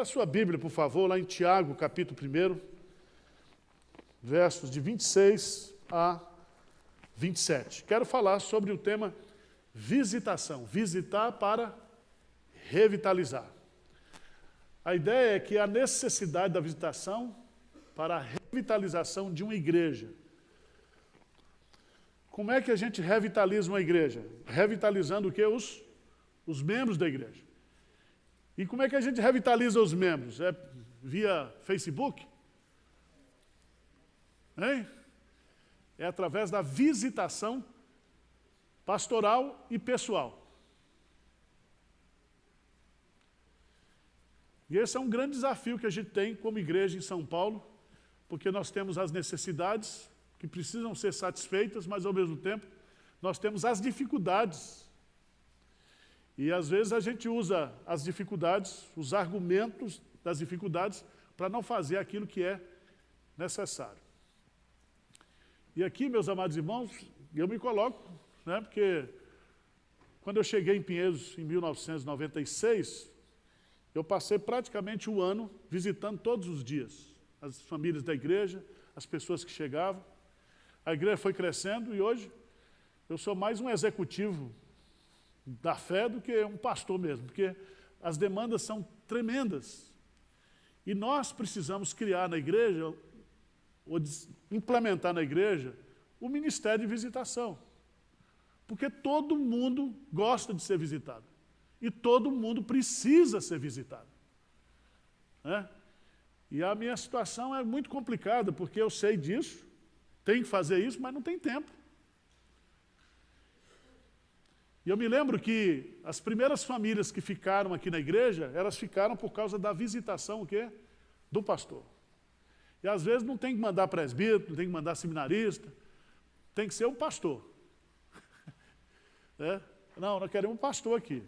sua Bíblia, por favor, lá em Tiago, capítulo 1, versos de 26 a 27. Quero falar sobre o tema visitação. Visitar para revitalizar. A ideia é que a necessidade da visitação para a revitalização de uma igreja. Como é que a gente revitaliza uma igreja? Revitalizando o quê? Os membros da igreja. E como é que a gente revitaliza os membros? É via Facebook? Hein? É através da visitação pastoral e pessoal. E esse é um grande desafio que a gente tem como igreja em São Paulo, porque nós temos as necessidades que precisam ser satisfeitas, mas ao mesmo tempo nós temos as dificuldades. E às vezes a gente usa as dificuldades, os argumentos das dificuldades, para não fazer aquilo que é necessário. E aqui, meus amados irmãos, eu me coloco, né, porque quando eu cheguei em Pinheiros em 1996, eu passei praticamente um ano visitando todos os dias as famílias da igreja, as pessoas que chegavam. A igreja foi crescendo e hoje eu sou mais um executivo da fé do que um pastor mesmo, porque as demandas são tremendas. E nós precisamos criar na igreja, ou implementar na igreja, o ministério de visitação. Porque todo mundo gosta de ser visitado. E todo mundo precisa ser visitado. Né? E a minha situação é muito complicada, porque eu sei disso, tenho que fazer isso, mas não tem tempo. E eu me lembro que as primeiras famílias que ficaram aqui na igreja, elas ficaram por causa da visitação o quê? Do pastor. E às vezes não tem que mandar presbítero, não tem que mandar seminarista, tem que ser um pastor. É? Não, nós queremos um pastor aqui.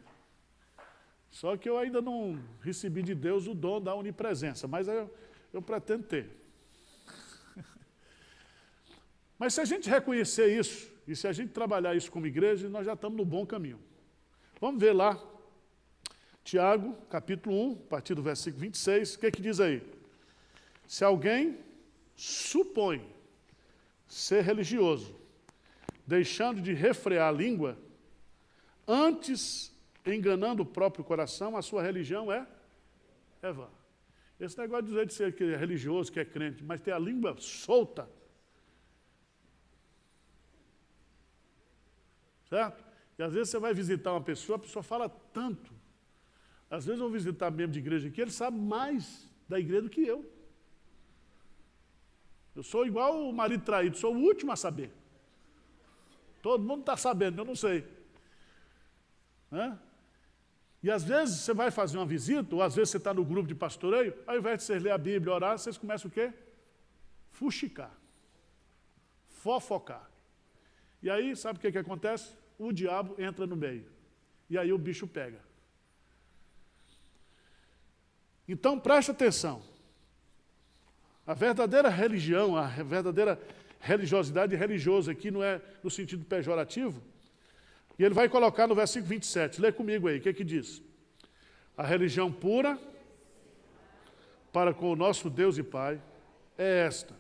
Só que eu ainda não recebi de Deus o dom da onipresença, mas eu pretendo ter. Mas se a gente reconhecer isso, e se a gente trabalhar isso como igreja, nós já estamos no bom caminho. Vamos ver lá, Tiago, capítulo 1, a partir do versículo 26, o que que diz aí? Se alguém supõe ser religioso, deixando de refrear a língua, antes enganando o próprio coração, a sua religião é vã. Esse negócio de dizer de ser que é religioso, que é crente, mas ter a língua solta, certo? E às vezes você vai visitar uma pessoa, a pessoa fala tanto. Às vezes eu vou visitar membro de igreja aqui, ele sabe mais da igreja do que eu. Eu sou igual o marido traído, sou o último a saber. Todo mundo está sabendo, eu não sei. Né? E às vezes você vai fazer uma visita, ou às vezes você está no grupo de pastoreio, ao invés de vocês ler a Bíblia e orar, vocês começam o quê? Fuxicar. Fofocar. E aí, sabe o que acontece? O diabo entra no meio. E aí o bicho pega. Então, preste atenção. A verdadeira religião, a verdadeira religiosidade, religioso aqui não é no sentido pejorativo. E ele vai colocar no versículo 27. Lê comigo aí, o que que diz? A religião pura para com o nosso Deus e Pai é esta: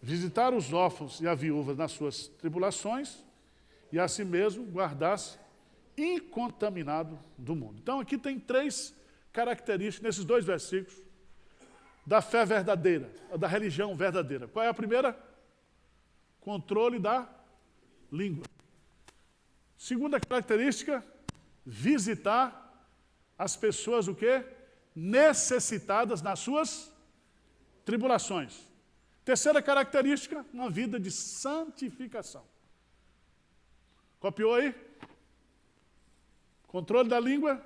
visitar os órfãos e a viúva nas suas tribulações e a si mesmo guardar-se incontaminado do mundo. Então aqui tem três características nesses dois versículos da fé verdadeira, da religião verdadeira. Qual é a primeira? Controle da língua. Segunda característica, visitar as pessoas o quê? Necessitadas nas suas tribulações. Terceira característica, uma vida de santificação. Copiou aí? Controle da língua,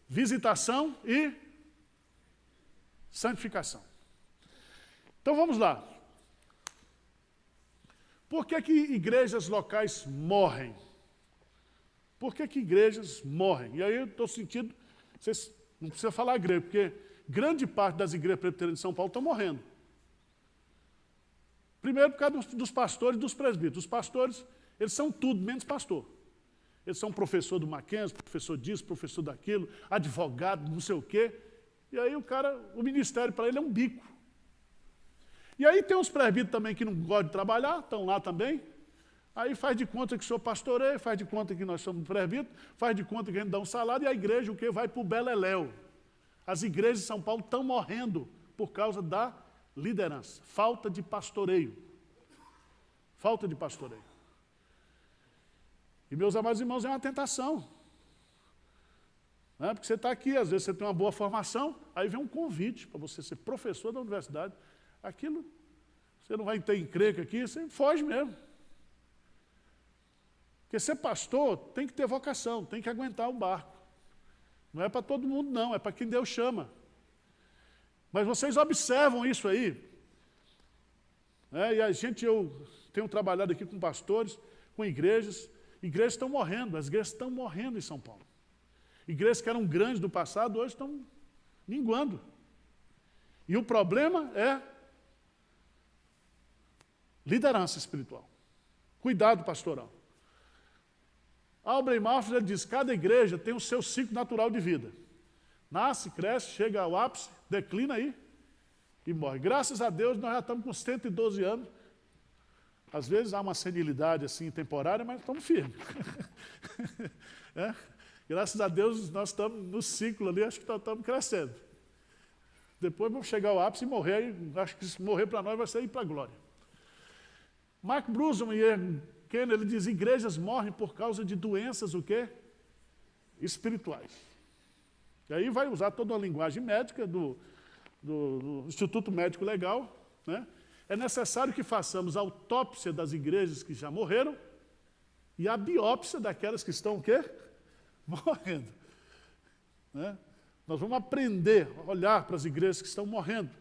visitação e santificação. Então vamos lá. Por que que igrejas locais morrem? Por que que igrejas morrem? E aí eu estou sentindo, vocês não precisa falar grego, porque grande parte das igrejas presbiterianas de São Paulo estão morrendo. Primeiro por causa dos pastores e dos presbíteros. Os pastores, eles são tudo menos pastor. Eles são professor do Mackenzie, professor disso, professor daquilo, advogado, não sei o quê. E aí o ministério para ele é um bico. E aí tem uns presbíteros também que não gostam de trabalhar, estão lá também. Aí faz de conta que o senhor pastoreia, faz de conta que nós somos presbíteros, faz de conta que a gente dá um salário, e a igreja o quê? Vai para o beleléu. As igrejas de São Paulo estão morrendo por causa da liderança. Falta de pastoreio. Falta de pastoreio. E, meus amados irmãos, é uma tentação. Porque você está aqui, às vezes você tem uma boa formação, aí vem um convite para você ser professor da universidade. Aquilo, você não vai ter encrenca aqui, você foge mesmo. Porque ser pastor tem que ter vocação, tem que aguentar o barco. Não é para todo mundo, não, é para quem Deus chama. Mas vocês observam isso aí. E eu tenho trabalhado aqui com pastores, com igrejas estão morrendo, as igrejas estão morrendo em São Paulo. Igrejas que eram grandes do passado, hoje estão minguando. E o problema é liderança espiritual. Cuidado pastoral. Albrecht Malford diz que cada igreja tem o seu ciclo natural de vida. Nasce, cresce, chega ao ápice, declina aí e morre. Graças a Deus nós já estamos com 112 anos. Às vezes há uma senilidade assim temporária, mas estamos firmes. Graças a Deus nós estamos no ciclo ali, acho que nós estamos crescendo. Depois vamos chegar ao ápice e morrer, acho que se morrer para nós vai ser ir para a glória. Mark Brunson e Kenner, ele diz, igrejas morrem por causa de doenças, o quê? Espirituais. E aí vai usar toda a linguagem médica do Instituto Médico Legal. É necessário que façamos a autópsia das igrejas que já morreram e a biópsia daquelas que estão o quê? Morrendo. Nós vamos aprender a olhar para as igrejas que estão morrendo.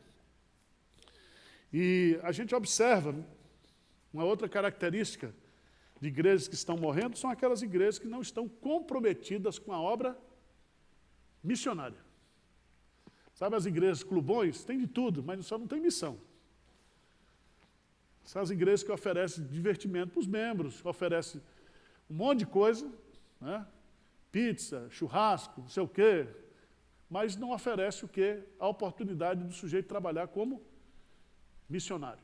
E a gente observa uma outra característica de igrejas que estão morrendo, são aquelas igrejas que não estão comprometidas com a obra missionária. Sabe as igrejas clubões? Tem de tudo, mas só não tem missão. São as igrejas que oferecem divertimento para os membros, oferecem um monte de coisa, pizza, churrasco, não sei o quê, mas não oferece o quê? A oportunidade do sujeito trabalhar como missionário.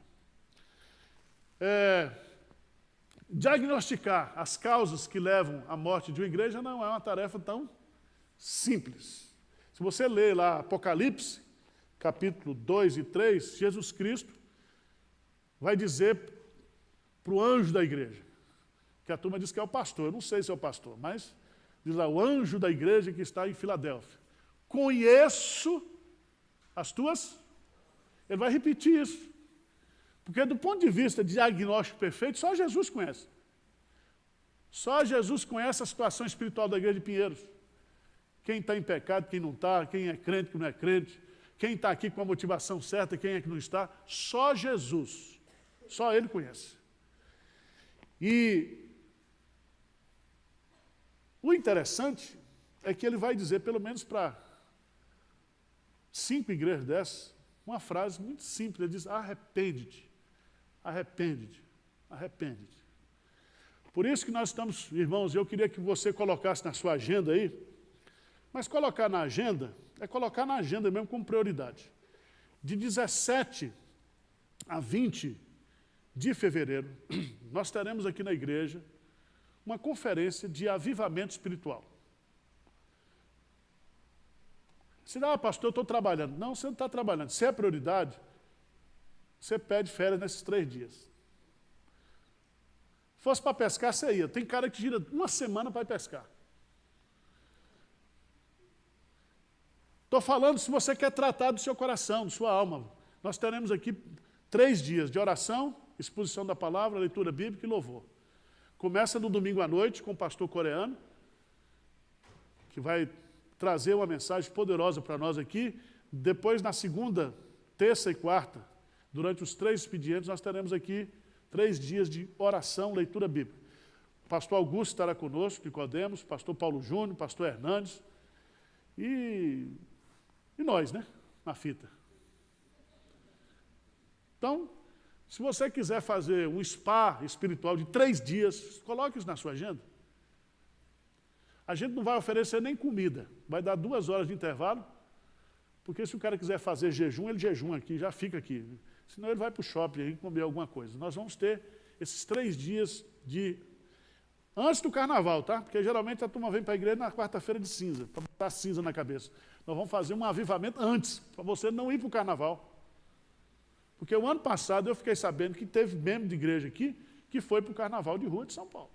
Diagnosticar as causas que levam à morte de uma igreja não é uma tarefa tão simples. Se você ler lá Apocalipse, capítulo 2 e 3, Jesus Cristo vai dizer para o anjo da igreja, que a turma diz que é o pastor, eu não sei se é o pastor, mas diz lá, o anjo da igreja que está em Filadélfia. Conheço as tuas... Ele vai repetir isso. Porque do ponto de vista de diagnóstico perfeito, só Jesus conhece. Só Jesus conhece a situação espiritual da igreja de Pinheiros. Quem está em pecado, quem não está, quem é crente, quem não é crente, quem está aqui com a motivação certa, quem é que não está. Só Jesus. Só Ele conhece. E o interessante é que ele vai dizer, pelo menos para 5 igrejas dessas, uma frase muito simples. Ele diz, arrepende-te, arrepende-te, arrepende-te. Por isso que nós estamos, irmãos, eu queria que você colocasse na sua agenda aí, mas colocar na agenda, é colocar na agenda mesmo como prioridade. De 17 a 20 de fevereiro, nós teremos aqui na igreja uma conferência de avivamento espiritual. Você diz, pastor, eu estou trabalhando. Não, você não está trabalhando. Se é prioridade, você pede férias nesses 3 dias. Se fosse para pescar, você ia. Tem cara que gira 1 semana para ir pescar. Estou falando se você quer tratar do seu coração, da sua alma. Nós teremos aqui 3 dias de oração, exposição da palavra, leitura bíblica e louvor. Começa no domingo à noite com o pastor coreano, que vai trazer uma mensagem poderosa para nós aqui. Depois, na segunda, terça e quarta, durante os 3 expedientes, nós teremos aqui 3 dias de oração, leitura bíblica. O pastor Augusto estará conosco, Nicodemos, o pastor Paulo Júnior, o pastor Hernandes e nós, né, na fita. Então, se você quiser fazer um spa espiritual de 3 dias, coloque isso na sua agenda. A gente não vai oferecer nem comida, vai dar 2 horas de intervalo, Porque se o cara quiser fazer jejum, ele jejum aqui, já fica aqui. Senão ele vai para o shopping aí comer alguma coisa. Nós vamos ter esses 3 dias antes do carnaval, tá? Porque geralmente a turma vem para a igreja na quarta-feira de cinza, para botar cinza na cabeça. Nós vamos fazer um avivamento antes, para você não ir para o carnaval. Porque o ano passado eu fiquei sabendo que teve membro de igreja aqui que foi para o carnaval de rua de São Paulo.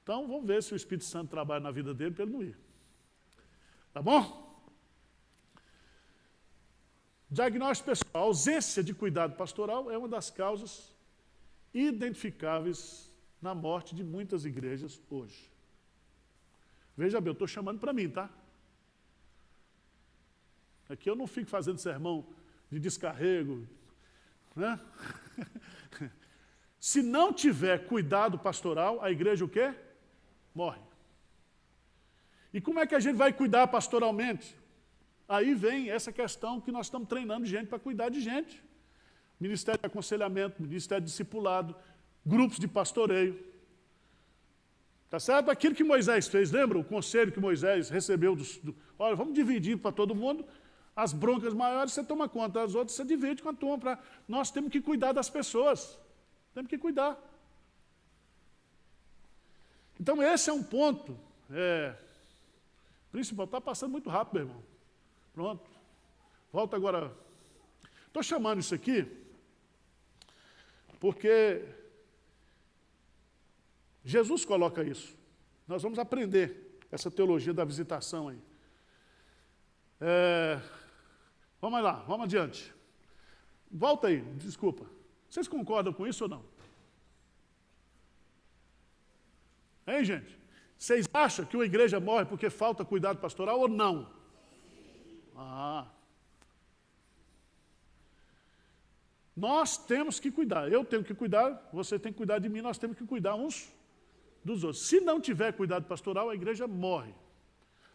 Então vamos ver se o Espírito Santo trabalha na vida dele para ele não ir. Tá bom? Diagnóstico pessoal. A ausência de cuidado pastoral é uma das causas identificáveis na morte de muitas igrejas hoje. Veja bem, eu estou chamando para mim, tá? Aqui eu não fico fazendo sermão de descarrego, né? Se não tiver cuidado pastoral, a igreja o quê? Morre. E como é que a gente vai cuidar pastoralmente? Aí vem essa questão que nós estamos treinando gente para cuidar de gente. Ministério de aconselhamento, ministério de discipulado, grupos de pastoreio. Tá certo? Aquilo que Moisés fez, lembra? O conselho que Moisés recebeu olha, vamos dividir para todo mundo. As broncas maiores você toma conta, as outras você divide com a turma. Nós temos que cuidar das pessoas. Temos que cuidar. Então esse é um ponto. Principal, está passando muito rápido, meu irmão. Pronto. Volta agora. Estou chamando isso aqui porque Jesus coloca isso. Nós vamos aprender essa teologia da visitação aí. Vamos lá, vamos adiante. Volta aí, desculpa. Vocês concordam com isso ou não? Hein, gente? Vocês acham que uma igreja morre porque falta cuidado pastoral ou não? Nós temos que cuidar. Eu tenho que cuidar, você tem que cuidar de mim, nós temos que cuidar uns dos outros. Se não tiver cuidado pastoral, a igreja morre.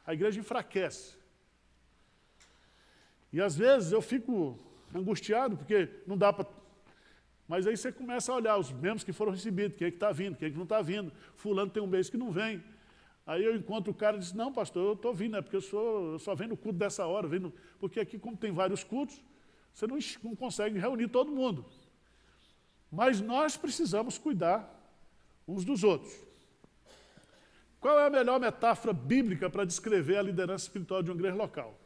A igreja enfraquece. E às vezes eu fico angustiado, porque não dá para... Mas aí você começa a olhar os membros que foram recebidos, quem é que está vindo, quem é que não está vindo. Fulano tem um mês que não vem. Aí eu encontro o cara e diz, não, pastor, eu estou vindo, porque eu só venho no culto dessa hora, porque aqui, como tem vários cultos, você não consegue reunir todo mundo. Mas nós precisamos cuidar uns dos outros. Qual é a melhor metáfora bíblica para descrever a liderança espiritual de uma igreja local?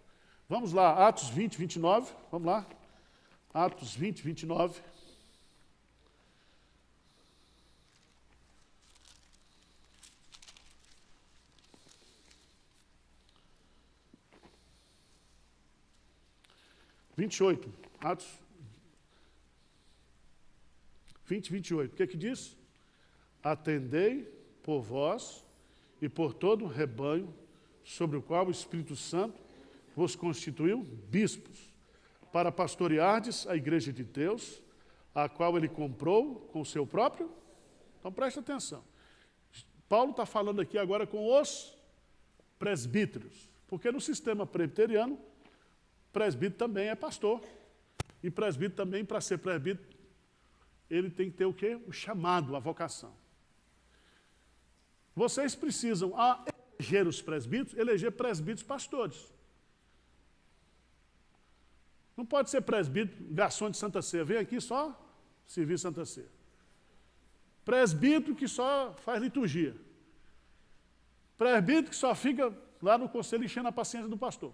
Vamos lá, Atos 20, 29, vamos lá. Atos 20, 29. Atos 20, 28. O que é que diz? Atendei por vós e por todo o rebanho sobre o qual o Espírito Santo vos constituiu bispos, para pastoreardes a igreja de Deus, a qual ele comprou com o seu próprio... Então preste atenção. Paulo está falando aqui agora com os presbíteros, porque no sistema presbiteriano, presbítero também é pastor. E presbítero também, para ser presbítero, ele tem que ter o quê? O chamado, a vocação. Vocês precisam eleger os presbíteros, eleger presbíteros pastores. Não pode ser presbítero, garçom de Santa Ceia, vem aqui só servir Santa Ceia. Presbítero que só faz liturgia. Presbítero que só fica lá no conselho enchendo a paciência do pastor.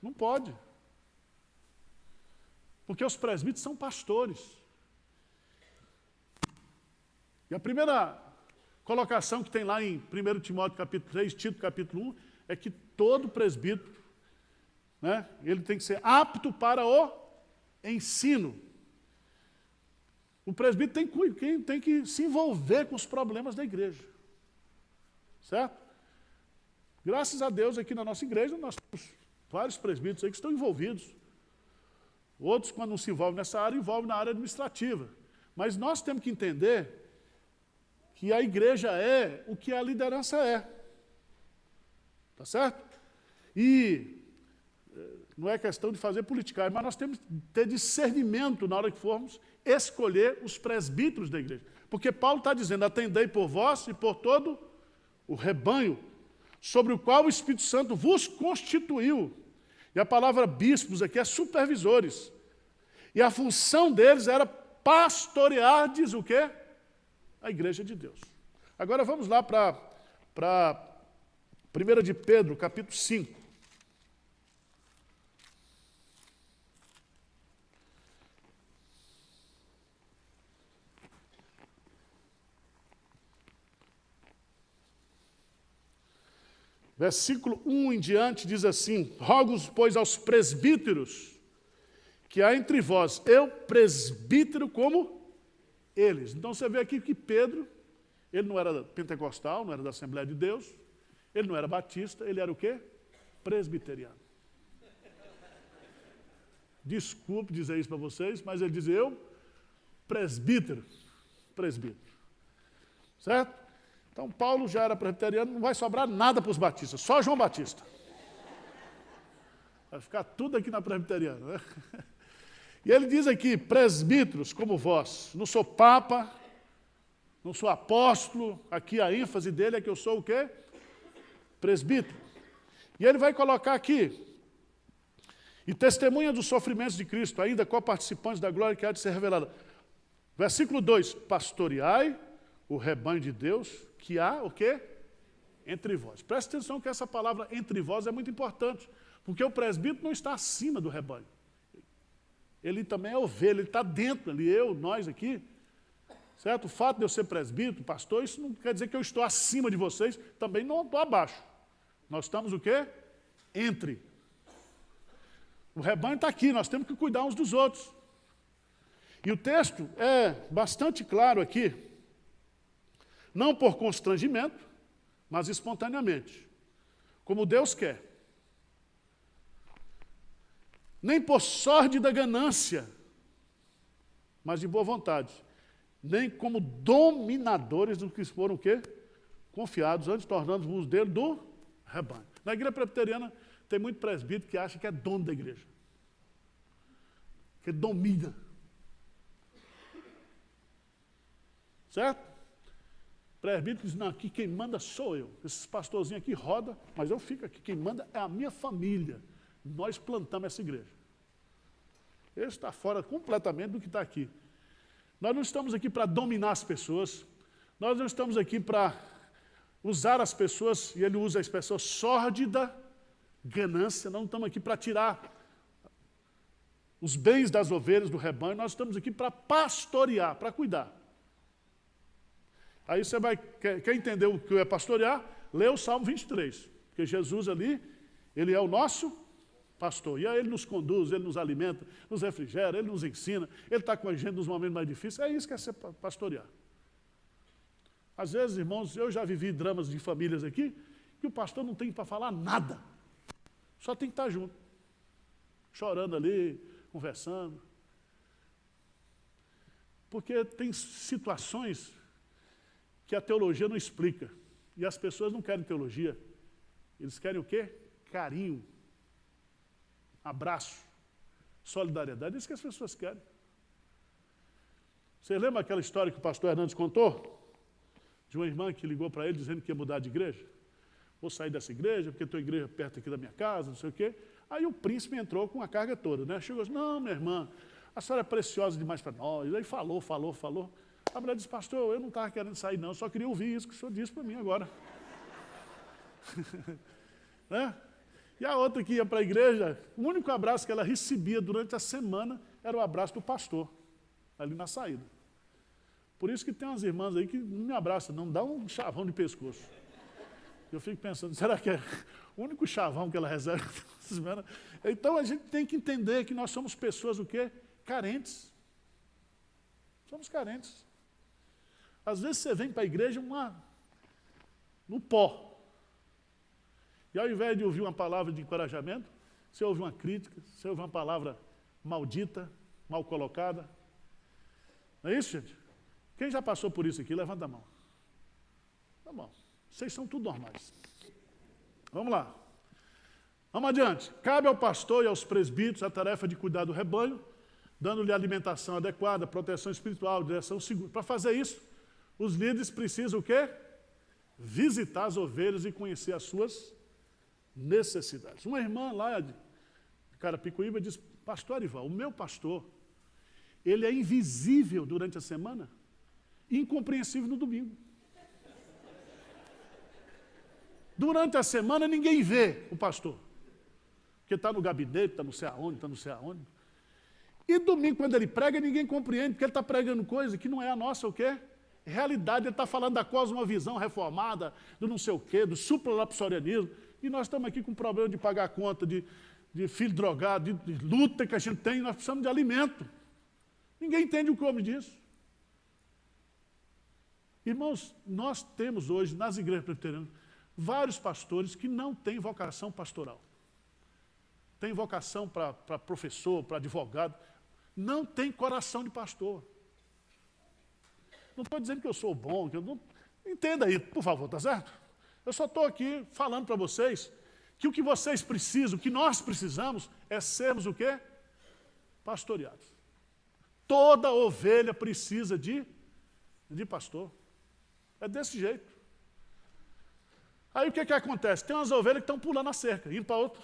Não pode. Porque os presbíteros são pastores. E a primeira colocação que tem lá em 1 Timóteo capítulo 3, Tito capítulo 1, é que todo presbítero, né, ele tem que ser apto para o ensino. O presbítero tem que se envolver com os problemas da igreja. Certo? Graças a Deus, aqui na nossa igreja, nós temos vários presbíteros aí que estão envolvidos. Outros, quando não se envolvem nessa área, envolvem na área administrativa. Mas nós temos que entender que a igreja é o que a liderança é. Tá certo? E não é questão de fazer politicagem, mas nós temos que ter discernimento na hora que formos escolher os presbíteros da igreja. Porque Paulo está dizendo, atendei por vós e por todo o rebanho. sobre o qual o Espírito Santo vos constituiu. E a palavra bispos aqui é supervisores. E a função deles era pastorear, diz o quê? A igreja de Deus. Agora vamos lá para 1 de Pedro, capítulo 5. Versículo 1 em diante diz assim: rogo-vos, pois, aos presbíteros que há entre vós, eu presbítero como eles. Então você vê aqui que Pedro, ele não era pentecostal, não era da Assembleia de Deus, ele não era batista, ele era o quê? Presbiteriano. Desculpe dizer isso para vocês, mas ele diz: eu, presbítero. Certo? Então, Paulo já era presbiteriano, não vai sobrar nada para os batistas, só João Batista. Vai ficar tudo aqui na presbiteriana, né? E ele diz aqui, presbíteros como vós, não sou papa, não sou apóstolo, aqui a ênfase dele é que eu sou o quê? Presbítero. E ele vai colocar aqui, e testemunha dos sofrimentos de Cristo, ainda co-participantes da glória que há de ser revelada. Versículo 2, pastoreai o rebanho de Deus, que há o quê? Entre vós. Preste atenção que essa palavra entre vós é muito importante, porque o presbítero não está acima do rebanho. Ele também é ovelha, ele está dentro ali, nós aqui. Certo? O fato de eu ser presbítero, pastor, isso não quer dizer que eu estou acima de vocês, também não estou abaixo. Nós estamos o quê? Entre. O rebanho está aqui, nós temos que cuidar uns dos outros. E o texto é bastante claro aqui. Não por constrangimento, mas espontaneamente. Como Deus quer. Nem por sórdida ganância, mas de boa vontade. Nem como dominadores dos que foram o quê? Confiados, antes tornando-vos dele do rebanho. Na igreja presbiteriana tem muito presbítero que acha que é dono da igreja. Que domina. Certo? Presbítero diz, não, aqui quem manda sou eu. Esses pastorzinhos aqui rodam, mas eu fico aqui. Quem manda é a minha família. Nós plantamos essa igreja. Ele está fora completamente do que está aqui. Nós não estamos aqui para dominar as pessoas. Nós não estamos aqui para usar as pessoas, e ele usa a expressão sórdida ganância. Nós não estamos aqui para tirar os bens das ovelhas do rebanho. Nós estamos aqui para pastorear, para cuidar. Aí você quer entender o que é pastorear? Lê o Salmo 23. Porque Jesus ali, ele é o nosso pastor. E aí ele nos conduz, ele nos alimenta, nos refrigera, ele nos ensina, ele está com a gente nos momentos mais difíceis. É isso que é ser pastorear. Às vezes, irmãos, eu já vivi dramas de famílias aqui, que o pastor não tem para falar nada. Só tem que estar junto. Chorando ali, conversando. Porque tem situações que a teologia não explica. E as pessoas não querem teologia. Eles querem o quê? Carinho. Abraço. Solidariedade. É isso que as pessoas querem. Você lembra aquela história que o pastor Hernandes contou? De uma irmã que ligou para ele dizendo que ia mudar de igreja. Vou sair dessa igreja, porque tem uma igreja perto aqui da minha casa, não sei o quê. Aí o príncipe entrou com a carga toda, né? Chegou assim, não, minha irmã, a senhora é preciosa demais para nós. Aí falou. A mulher disse, pastor, eu não estava querendo sair não, só queria ouvir isso que o senhor disse para mim agora. Né? E a outra que ia para a igreja, o único abraço que ela recebia durante a semana era o abraço do pastor, ali na saída. Por isso que tem umas irmãs aí que não me abraçam, não, dá um chavão de pescoço. Eu fico pensando, será que é o único chavão que ela recebe? Então a gente tem que entender que nós somos pessoas o quê? Carentes. Somos carentes. Às vezes você vem para a igreja no pó. E ao invés de ouvir uma palavra de encorajamento, você ouve uma crítica, você ouve uma palavra maldita, mal colocada. Não é isso, gente? Quem já passou por isso aqui, levanta a mão. Tá bom. Vocês são tudo normais. Vamos lá. Vamos adiante. Cabe ao pastor e aos presbíteros a tarefa de cuidar do rebanho, dando-lhe alimentação adequada, proteção espiritual, direção segura. Para fazer isso, os líderes precisam o quê? visitar as ovelhas e conhecer as suas necessidades. Uma irmã lá de Carapicuíba diz, pastor Arival, o meu pastor, ele é invisível durante a semana e incompreensível no domingo. Durante a semana ninguém vê o pastor, porque está no gabinete, está não sei aonde, está não sei aonde. E domingo, quando ele prega, ninguém compreende, porque ele está pregando coisa que não é a nossa, o quê? Realidade, ele está falando da cosmovisão reformada, do não sei o quê, do supralapsorianismo, e nós estamos aqui com problema de pagar conta, de filho drogado, de luta que a gente tem, nós precisamos de alimento. Ninguém entende o como disso. Irmãos, nós temos hoje, nas igrejas presbiterianas, vários pastores que não têm vocação pastoral. Tem vocação para professor, para advogado, não tem coração de pastor. Não estou dizendo que eu sou bom, que eu não... Entenda aí, por favor, tá certo? Eu só estou aqui falando para vocês que o que vocês precisam, o que nós precisamos, é sermos o quê? Pastoreados. Toda ovelha precisa de pastor. É desse jeito. Aí o que acontece? Tem umas ovelhas que estão pulando a cerca, indo para outra.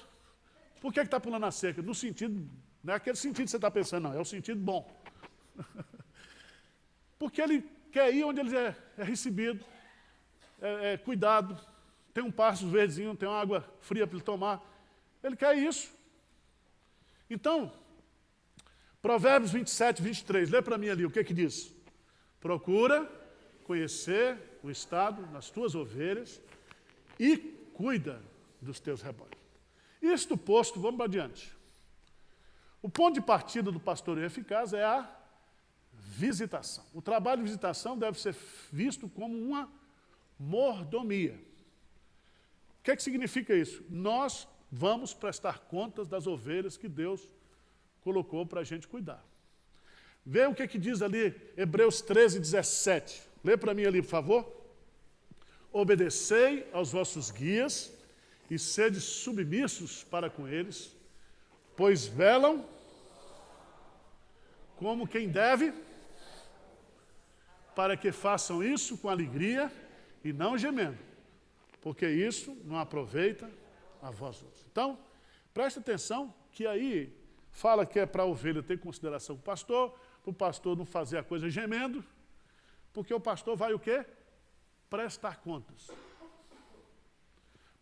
Por que está pulando a cerca? No sentido, não é aquele sentido que você está pensando, não, é o sentido bom. Porque ele quer ir onde ele é recebido, é cuidado, tem um pasto verdezinho, tem uma água fria para ele tomar. Ele quer isso. Então, Provérbios 27, 23, lê para mim ali, o que diz? Procura conhecer o estado das tuas ovelhas e cuida dos teus rebanhos. Isto posto, vamos adiante. O ponto de partida do pastoreio eficaz é a visitação. O trabalho de visitação deve ser visto como uma mordomia. O que significa isso? Nós vamos prestar contas das ovelhas que Deus colocou para a gente cuidar. Vê o que diz ali, Hebreus 13, 17. Lê para mim ali, por favor. Obedecei aos vossos guias e sede submissos para com eles, pois velam como quem deve, para que façam isso com alegria e não gemendo, porque isso não aproveita a vós outros. Então, preste atenção que aí fala que é para a ovelha ter consideração com o pastor, para o pastor não fazer a coisa gemendo, porque o pastor vai o quê? Prestar contas.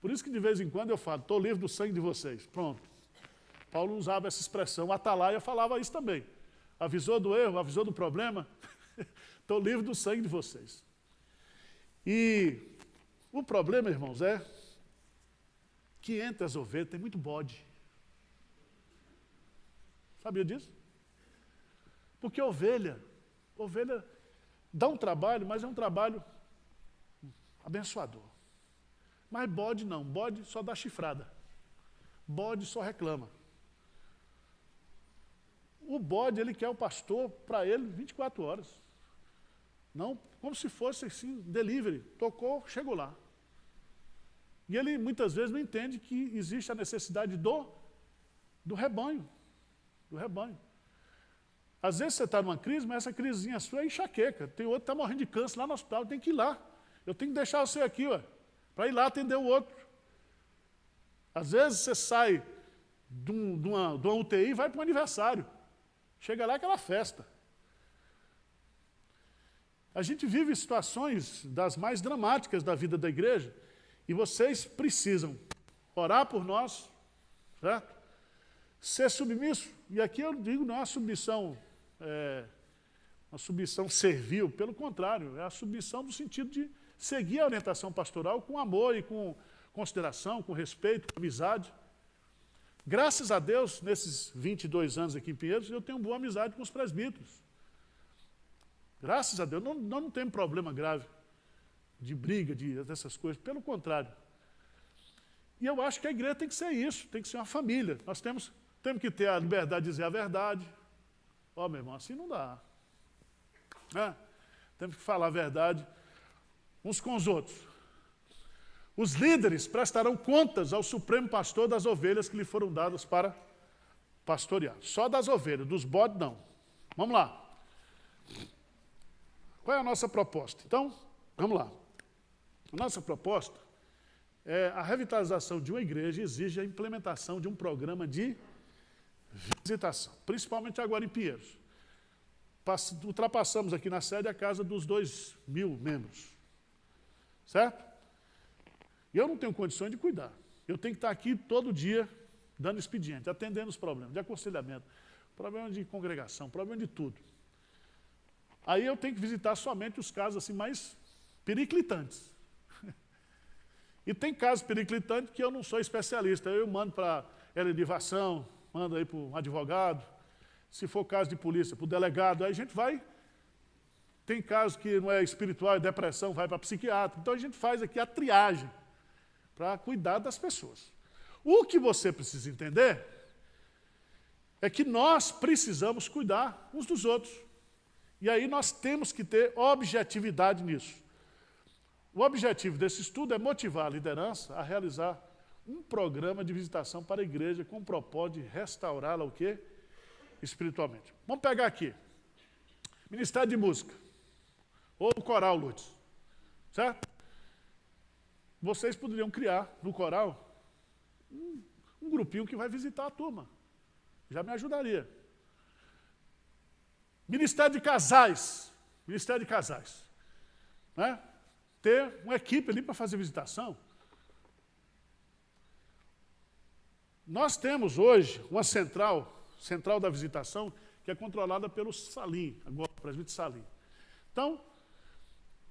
Por isso que de vez em quando eu falo, estou livre do sangue de vocês. Pronto. Paulo usava essa expressão, Atalaia falava isso também. Avisou do erro, avisou do problema, estou livre do sangue de vocês. E o problema, irmãos, é que entre as ovelhas tem muito bode. Sabia disso? Porque ovelha dá um trabalho, mas é um trabalho abençoador. Mas bode não, bode só dá chifrada. Bode só reclama. O bode, ele quer o pastor para ele 24 horas. Não, como se fosse assim, delivery. Tocou, chegou lá. E ele muitas vezes não entende que existe a necessidade do rebanho. Do rebanho. Às vezes você está numa crise, mas essa crisezinha sua é enxaqueca. Tem outro que está morrendo de câncer lá no hospital, tem que ir lá. Eu tenho que deixar você aqui, para ir lá atender o outro. Às vezes você sai de uma UTI e vai para um aniversário. Chega lá é aquela festa. A gente vive situações das mais dramáticas da vida da igreja e vocês precisam orar por nós, certo? Ser submisso. E aqui eu digo, não é uma submissão servil, pelo contrário, é a submissão no sentido de seguir a orientação pastoral com amor e com consideração, com respeito, com amizade. Graças a Deus, nesses 22 anos aqui em Pinheiros, eu tenho boa amizade com os presbíteros. Graças a Deus, não temos problema grave de briga, dessas coisas, pelo contrário. E eu acho que a igreja tem que ser isso, tem que ser uma família. Nós temos que ter a liberdade de dizer a verdade. Meu irmão, assim não dá. Temos que falar a verdade uns com os outros. Os líderes prestarão contas ao Supremo Pastor das ovelhas que lhe foram dadas para pastorear. Só das ovelhas, dos bodes não. Vamos lá. Qual é a nossa proposta? Então, vamos lá. A nossa proposta é a revitalização de uma igreja exige a implementação de um programa de visitação, principalmente agora em Pinheiros. Ultrapassamos aqui na sede a casa dos 2.000 membros. Certo? E eu não tenho condições de cuidar. Eu tenho que estar aqui todo dia dando expediente, atendendo os problemas de aconselhamento, problema de congregação, problema de tudo. Aí eu tenho que visitar somente os casos assim, mais periclitantes. E tem casos periclitantes que eu não sou especialista. Eu mando para eledivação, mando aí para um advogado. Se for caso de polícia, para o delegado. Aí a gente vai. Tem casos que não é espiritual, é depressão, vai para psiquiatra. Então a gente faz aqui a triagem para cuidar das pessoas. O que você precisa entender é que nós precisamos cuidar uns dos outros. E aí nós temos que ter objetividade nisso. O objetivo desse estudo é motivar a liderança a realizar um programa de visitação para a igreja com o propósito de restaurá-la o quê? Espiritualmente. Vamos pegar aqui. Ministério de Música. Ou o coral, Lourdes. Certo? Vocês poderiam criar no coral um grupinho que vai visitar a turma. Já me ajudaria. Ministério de Casais. Ministério de Casais. Né? Ter uma equipe ali para fazer visitação. Nós temos hoje uma central da visitação, que é controlada pelo Salim, agora o presbítero Salim. Então,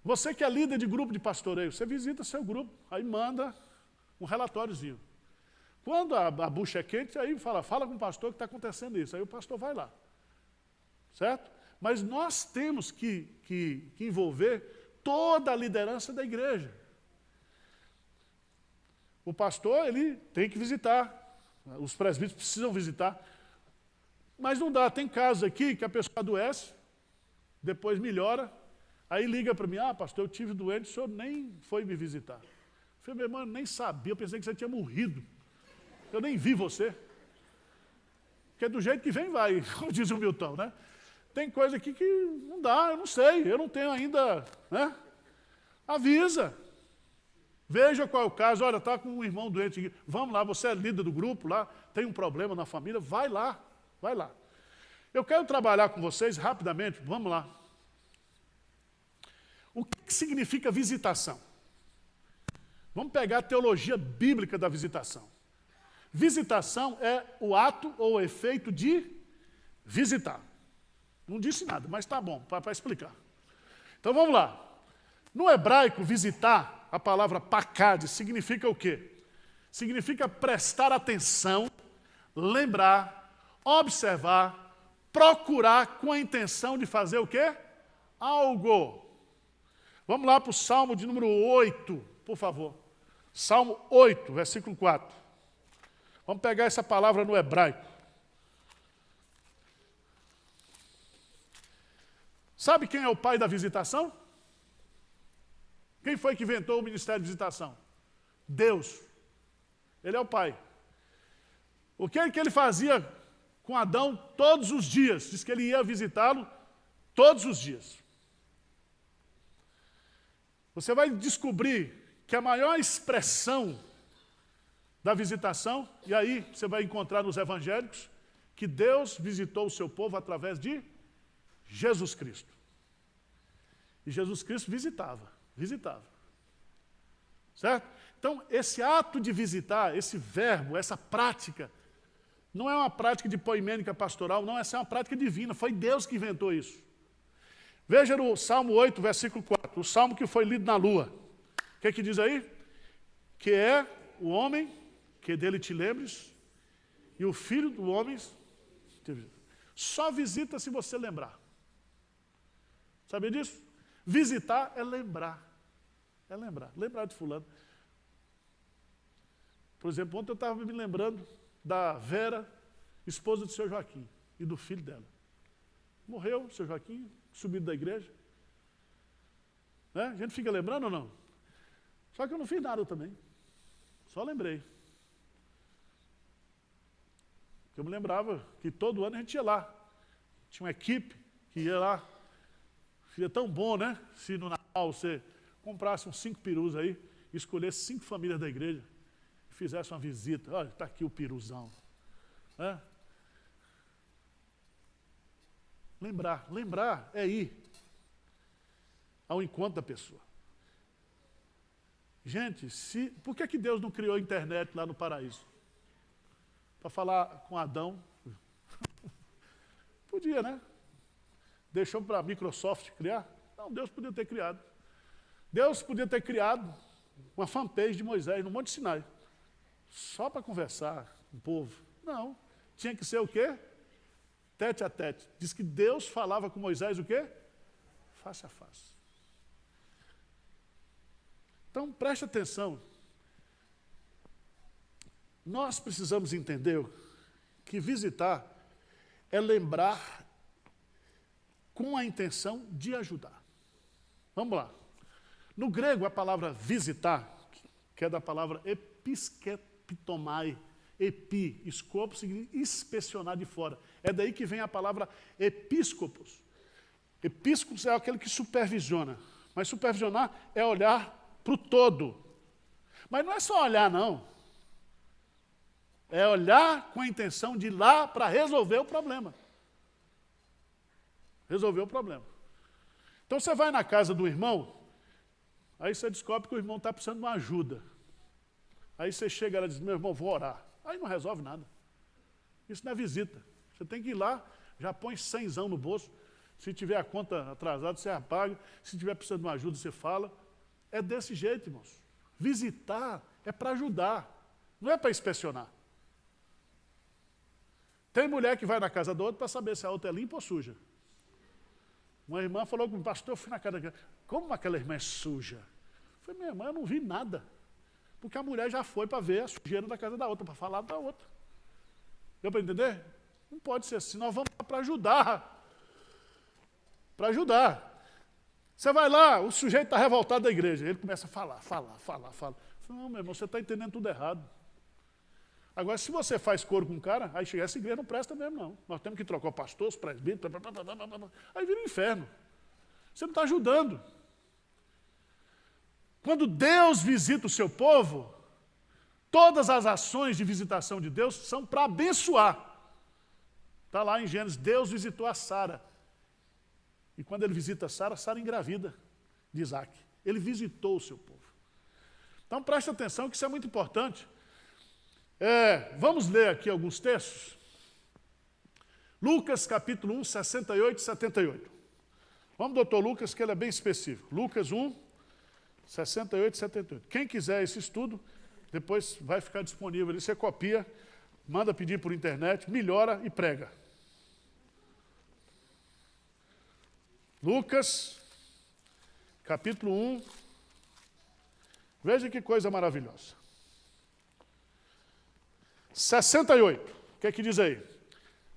você que é líder de grupo de pastoreio, você visita seu grupo, aí manda um relatóriozinho. Quando a bucha é quente, aí fala com o pastor que está acontecendo isso. Aí o pastor vai lá. Certo? Mas nós temos que envolver toda a liderança da igreja. O pastor, ele tem que visitar. Os presbíteros precisam visitar. Mas não dá. Tem casos aqui que a pessoa adoece, depois melhora, aí liga para mim, pastor, eu tive doente, o senhor nem foi me visitar. Eu falei, meu irmão, eu nem sabia, eu pensei que você tinha morrido. Eu nem vi você. Porque do jeito que vem, vai, como diz o Milton, né? Tem coisa aqui que não dá, eu não sei, eu não tenho ainda, né? Avisa. Veja qual é o caso, olha, está com um irmão doente aqui, vamos lá, você é líder do grupo lá, tem um problema na família, vai lá. Vai lá. Eu quero trabalhar com vocês rapidamente, vamos lá. O que significa visitação? Vamos pegar a teologia bíblica da visitação. Visitação é o ato ou o efeito de visitar. Não disse nada, mas está bom, para explicar. Então vamos lá. No hebraico, visitar, a palavra pakad, significa o quê? Significa prestar atenção, lembrar, observar, procurar com a intenção de fazer o quê? Algo. Vamos lá para o Salmo de número 8, por favor. Salmo 8, versículo 4. Vamos pegar essa palavra no hebraico. Sabe quem é o pai da visitação? Quem foi que inventou o ministério de visitação? Deus. Ele é o pai. O que ele fazia com Adão todos os dias? Diz que ele ia visitá-lo todos os dias. Você vai descobrir que a maior expressão da visitação, e aí você vai encontrar nos evangélicos, que Deus visitou o seu povo através de Jesus Cristo. E Jesus Cristo visitava. Certo? Então, esse ato de visitar, esse verbo, essa prática, não é uma prática de poimênica pastoral, não, essa é uma prática divina, foi Deus que inventou isso. Veja no Salmo 8, versículo 4, o salmo que foi lido na lua. O que diz aí? Que é o homem, que dele te lembres, e o filho do homem, só visita se você lembrar. Sabia disso? Visitar é lembrar. É lembrar. Lembrar de fulano. Por exemplo, ontem eu estava me lembrando da Vera, esposa do seu Joaquim, e do filho dela. Morreu, seu Joaquim, subido da igreja. Né? A gente fica lembrando ou não? Só que eu não fiz nada também. Só lembrei. Eu me lembrava que todo ano a gente ia lá. Tinha uma equipe que ia lá. Seria tão bom, né? Se no Natal você comprasse uns 5 perus aí, escolhesse 5 famílias da igreja, e fizesse uma visita. Olha, está aqui o peruzão. É? Lembrar é ir ao encontro da pessoa. Gente, por que Deus não criou a internet lá no paraíso? Para falar com Adão? Podia, né? Deixou para a Microsoft criar? Não, Deus podia ter criado. Deus podia ter criado uma fanpage de Moisés no Monte Sinai, só para conversar com o povo. Não, tinha que ser o quê? Tete a tete. Diz que Deus falava com Moisés o quê? Face a face. Então, preste atenção. Nós precisamos entender que visitar é lembrar com a intenção de ajudar. Vamos lá. No grego, a palavra visitar, que é da palavra episkepitomai, epi, escopo significa inspecionar de fora. É daí que vem a palavra episcopos. Episcopos é aquele que supervisiona. Mas supervisionar é olhar para o todo. Mas não é só olhar, não. É olhar com a intenção de ir lá para resolver o problema. Resolver o problema. Então você vai na casa do irmão, aí você descobre que o irmão está precisando de uma ajuda. Aí você chega lá e diz, meu irmão, vou orar. Aí não resolve nada. Isso não é visita. Você tem que ir lá, já põe 100zão no bolso. Se tiver a conta atrasada, você apaga. Se tiver precisando de uma ajuda, você fala. É desse jeito, irmãos. Visitar é para ajudar, não é para inspecionar. Tem mulher que vai na casa do outro para saber se a outra é limpa ou suja. Uma irmã falou comigo, pastor, eu fui na casa daquela. Como aquela irmã é suja? Eu falei, minha irmã, eu não vi nada. Porque a mulher já foi para ver a sujeira da casa da outra, para falar da outra. Deu para entender? Não pode ser assim, nós vamos para ajudar. Para ajudar. Você vai lá, o sujeito está revoltado da igreja, ele começa a falar. Eu falei, não, meu irmão, você está entendendo tudo errado. Agora, se você faz coro com um cara, aí chega, essa igreja não presta mesmo, não. Nós temos que trocar o pastor, os presbíteros, aí vira um inferno. Você não está ajudando. Quando Deus visita o seu povo, todas as ações de visitação de Deus são para abençoar. Está lá em Gênesis, Deus visitou a Sara. E quando ele visita Sara, Sara engravida de Isaac. Ele visitou o seu povo. Então preste atenção que isso é muito importante. Vamos ler aqui alguns textos. Lucas capítulo 1, 68 e 78. Vamos, doutor Lucas, que ele é bem específico. Lucas 1, 68 e 78. Quem quiser esse estudo, depois vai ficar disponível ali. Você copia, manda pedir por internet, melhora e prega. Lucas, capítulo 1. Veja que coisa maravilhosa. 68. O que é que diz aí?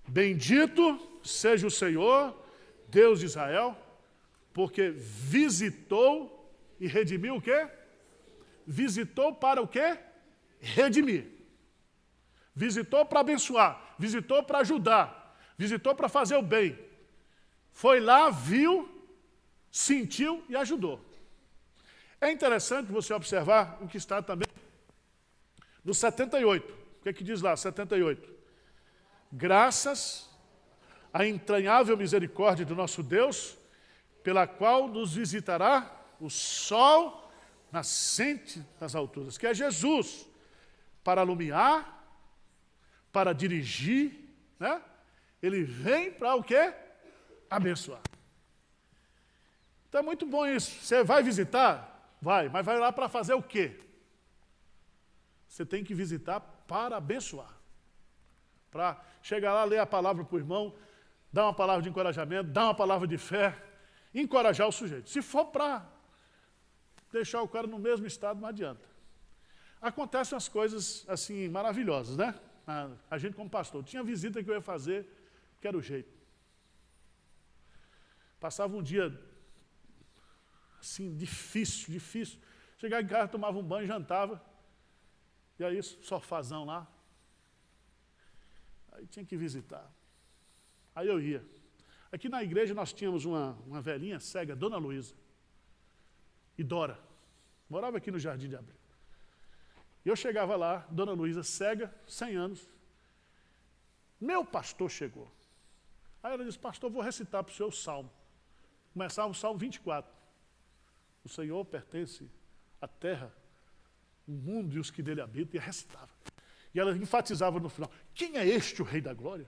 Bendito seja o Senhor, Deus de Israel, porque visitou e redimiu o quê? Visitou para o quê? Redimir. Visitou para abençoar, visitou para ajudar, visitou para fazer o bem. Foi lá, viu, sentiu e ajudou. É interessante você observar o que está também no 78. O que é que diz lá, 78? Graças à entranhável misericórdia do nosso Deus, pela qual nos visitará o sol nascente das alturas, que é Jesus, para alumiar, para dirigir, né? Ele vem para o quê? Abençoar. Então é muito bom isso. Você vai visitar? Vai, mas vai lá para fazer o quê? Você tem que visitar para abençoar. Para chegar lá, ler a palavra para o irmão, dar uma palavra de encorajamento, dar uma palavra de fé, encorajar o sujeito. Se for para deixar o cara no mesmo estado, não adianta. Acontecem umas coisas assim maravilhosas, né? A gente como pastor, tinha visita que eu ia fazer, que era o jeito. Passava um dia assim, difícil. Chegava em casa, tomava um banho, jantava. E aí, sofazão lá. Aí tinha que visitar. Aí eu ia. Aqui na igreja nós tínhamos uma velhinha cega, Dona Luísa. e Dora. Morava aqui no Jardim de Abril. E eu chegava lá, Dona Luísa, cega, 100 anos. Meu pastor chegou. Aí ela disse, pastor, vou recitar para o senhor o Salmo. Começava o Salmo 24. O Senhor pertence à terra, o mundo e os que nele habitam, e recitava. E ela enfatizava no final, quem é este o Rei da Glória?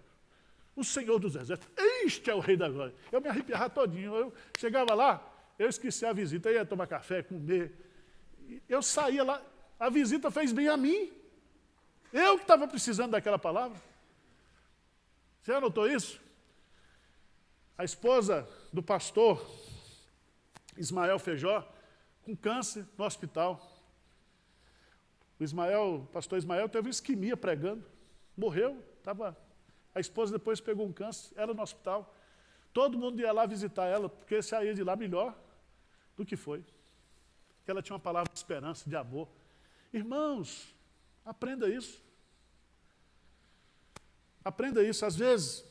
O Senhor dos Exércitos, este é o Rei da Glória. Eu me arrepiava todinho, eu chegava lá, eu esqueci a visita, eu ia tomar café, comer. Eu saía lá, a visita fez bem a mim. Eu que estava precisando daquela palavra. Você já notou isso? A esposa do pastor Ismael Feijó, com câncer no hospital. O pastor Ismael teve uma isquemia pregando, morreu, a esposa depois pegou um câncer, ela no hospital. Todo mundo ia lá visitar ela, porque saía de lá melhor do que foi. Porque ela tinha uma palavra de esperança, de amor. Irmãos, aprenda isso. Aprenda isso. Às vezes,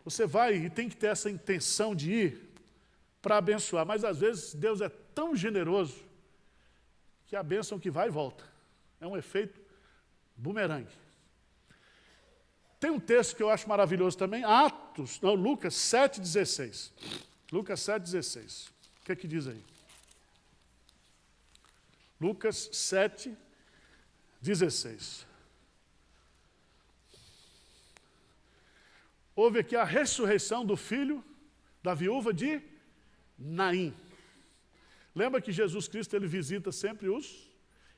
você vai e tem que ter essa intenção de ir para abençoar, mas às vezes Deus é tão generoso que a bênção que vai e volta. É um efeito bumerangue. Tem um texto que eu acho maravilhoso também, Lucas 7,16. Lucas 7,16. O que é que diz aí? Lucas 7,16. Houve aqui a ressurreição do filho da viúva de Naim. Lembra que Jesus Cristo ele visita sempre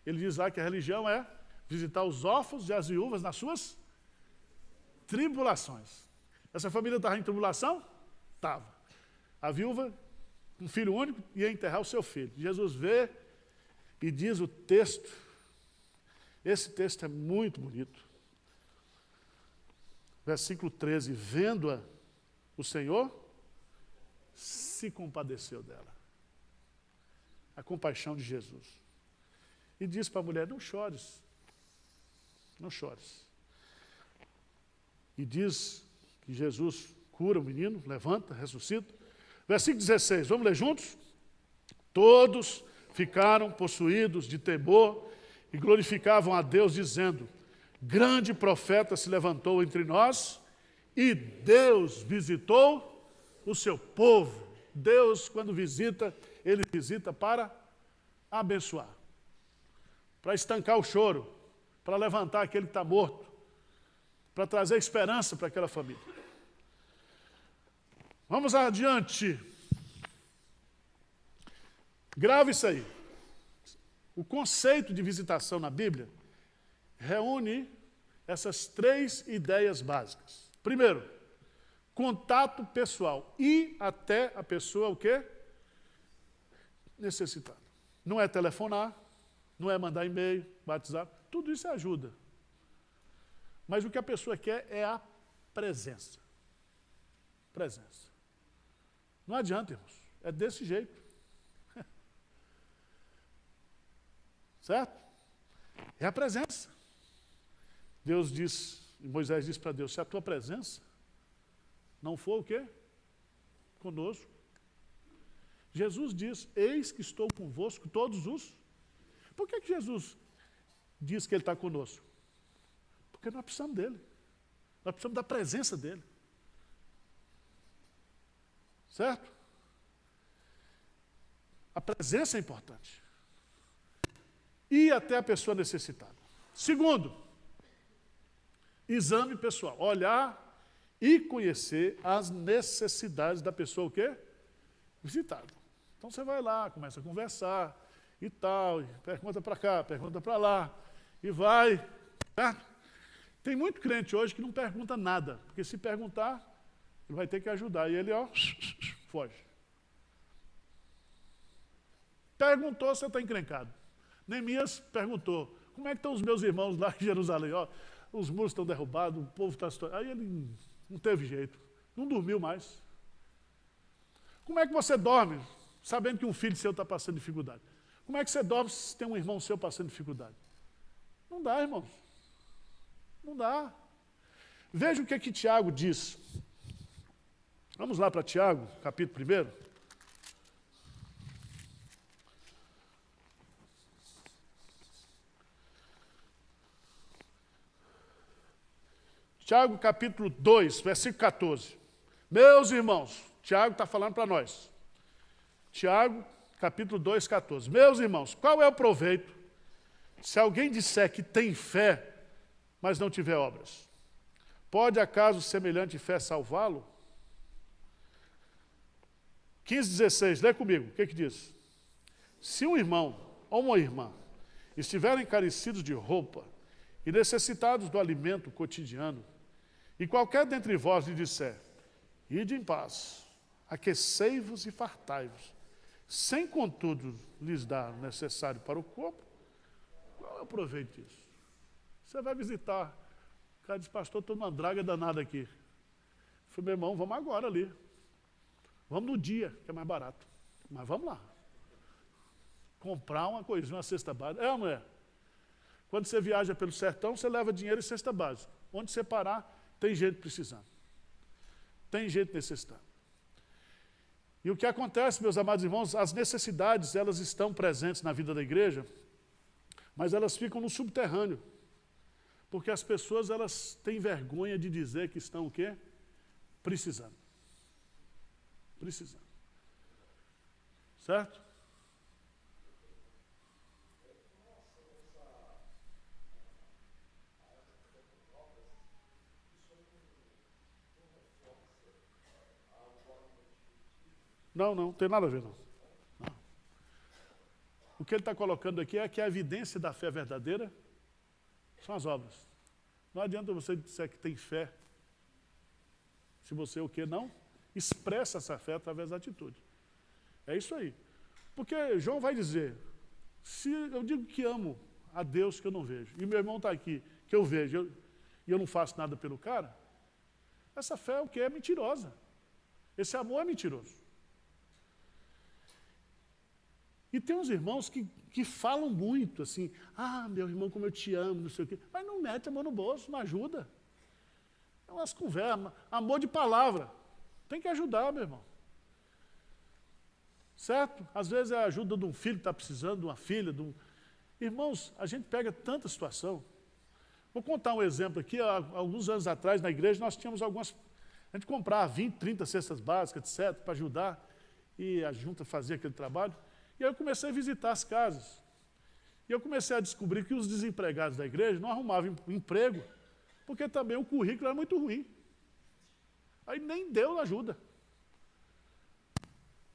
ele diz lá que a religião é visitar os órfãos e as viúvas nas suas tribulações. Essa família estava em tribulação? Estava. A viúva, um filho único, ia enterrar o seu filho. Jesus vê e diz o texto, esse texto é muito bonito. Versículo 13, vendo-a, o Senhor se compadeceu dela. A compaixão de Jesus. E diz para a mulher, não chores. Não chores. E diz que Jesus cura o menino, levanta, ressuscita. Versículo 16, vamos ler juntos? Todos ficaram possuídos de temor e glorificavam a Deus, dizendo, grande profeta se levantou entre nós e Deus visitou o seu povo. Deus, quando visita, ele visita para abençoar, para estancar o choro, para levantar aquele que está morto, para trazer esperança para aquela família. Vamos adiante. Grave isso aí. O conceito de visitação na Bíblia reúne essas 3 ideias básicas. Primeiro, contato pessoal. Ir até a pessoa o quê? Necessitada. Não é telefonar, não é mandar e-mail, WhatsApp, tudo isso é ajuda. Mas o que a pessoa quer é a presença. Presença. Não adianta, irmãos. É desse jeito. Certo? É a presença. Deus diz, Moisés disse para Deus, se a tua presença não for o quê? Conosco. Jesus diz, eis que estou convosco todos os... Por que Jesus diz que ele está conosco? Porque nós precisamos dele. Nós precisamos da presença dele. Certo? A presença é importante. Ir até a pessoa necessitada. Segundo, exame pessoal. Olhar e conhecer as necessidades da pessoa o quê? Visitada. Então você vai lá, começa a conversar e tal, e pergunta para cá, pergunta para lá, e vai. Certo? Tem muito crente hoje que não pergunta nada, porque se perguntar, ele vai ter que ajudar, e ele, foge. Perguntou, você está encrencado. Neemias perguntou, como é que estão os meus irmãos lá em Jerusalém? Os muros estão derrubados, o povo está... Aí ele não teve jeito, não dormiu mais. Como é que você dorme, sabendo que um filho seu está passando dificuldade? Como é que você dorme se tem um irmão seu passando dificuldade? Não dá, irmãos. Não dá. Veja o que é que Tiago diz. Vamos lá para Tiago, capítulo 1. Tiago capítulo 2, versículo 14. Meus irmãos, Tiago está falando para nós. Tiago capítulo 2, 14. Meus irmãos, qual é o proveito se alguém disser que tem fé, mas não tiver obras? Pode acaso semelhante fé salvá-lo? 15:16, lê comigo, o que diz? Se um irmão ou uma irmã estiverem carecidos de roupa e necessitados do alimento cotidiano, e qualquer dentre vós lhe disser, ide em paz, aquecei-vos e fartai-vos, sem contudo lhes dar o necessário para o corpo, qual é o proveito disso? Você vai visitar, o cara diz, pastor, estou numa draga danada aqui. Eu falei, meu irmão, vamos agora ali. Vamos no dia, que é mais barato. Mas vamos lá. Comprar uma coisinha, uma cesta básica. É ou não é? Quando você viaja pelo sertão, você leva dinheiro e cesta básica. Onde você parar, tem gente precisando. Tem gente necessitando. E o que acontece, meus amados irmãos, as necessidades, elas estão presentes na vida da igreja, mas elas ficam no subterrâneo. Porque as pessoas, elas têm vergonha de dizer que estão o quê? Precisando. Precisando. Certo? Não tem nada a ver, não. O que ele está colocando aqui é que a evidência da fé verdadeira são as obras. Não adianta você dizer que tem fé, se você o quê? Não expressa essa fé através da atitude. É isso aí. Porque João vai dizer, se eu digo que amo a Deus que eu não vejo, e meu irmão está aqui, que eu vejo, e eu não faço nada pelo cara, essa fé é o quê? É mentirosa. Esse amor é mentiroso. E tem uns irmãos que falam muito assim, meu irmão, como eu te amo, não sei o quê, mas não mete a mão no bolso, não ajuda. É umas conversas, amor de palavra. Tem que ajudar, meu irmão. Certo? Às vezes é a ajuda de um filho que está precisando, de uma filha. Irmãos, a gente pega tanta situação. Vou contar um exemplo aqui. Há alguns anos atrás, na igreja, nós tínhamos algumas... A gente comprava 20, 30 cestas básicas, etc., para ajudar. E a junta fazia aquele trabalho. E aí eu comecei a visitar as casas. E eu comecei a descobrir que os desempregados da igreja não arrumavam emprego, porque também o currículo era muito ruim. Aí nem Deus ajuda.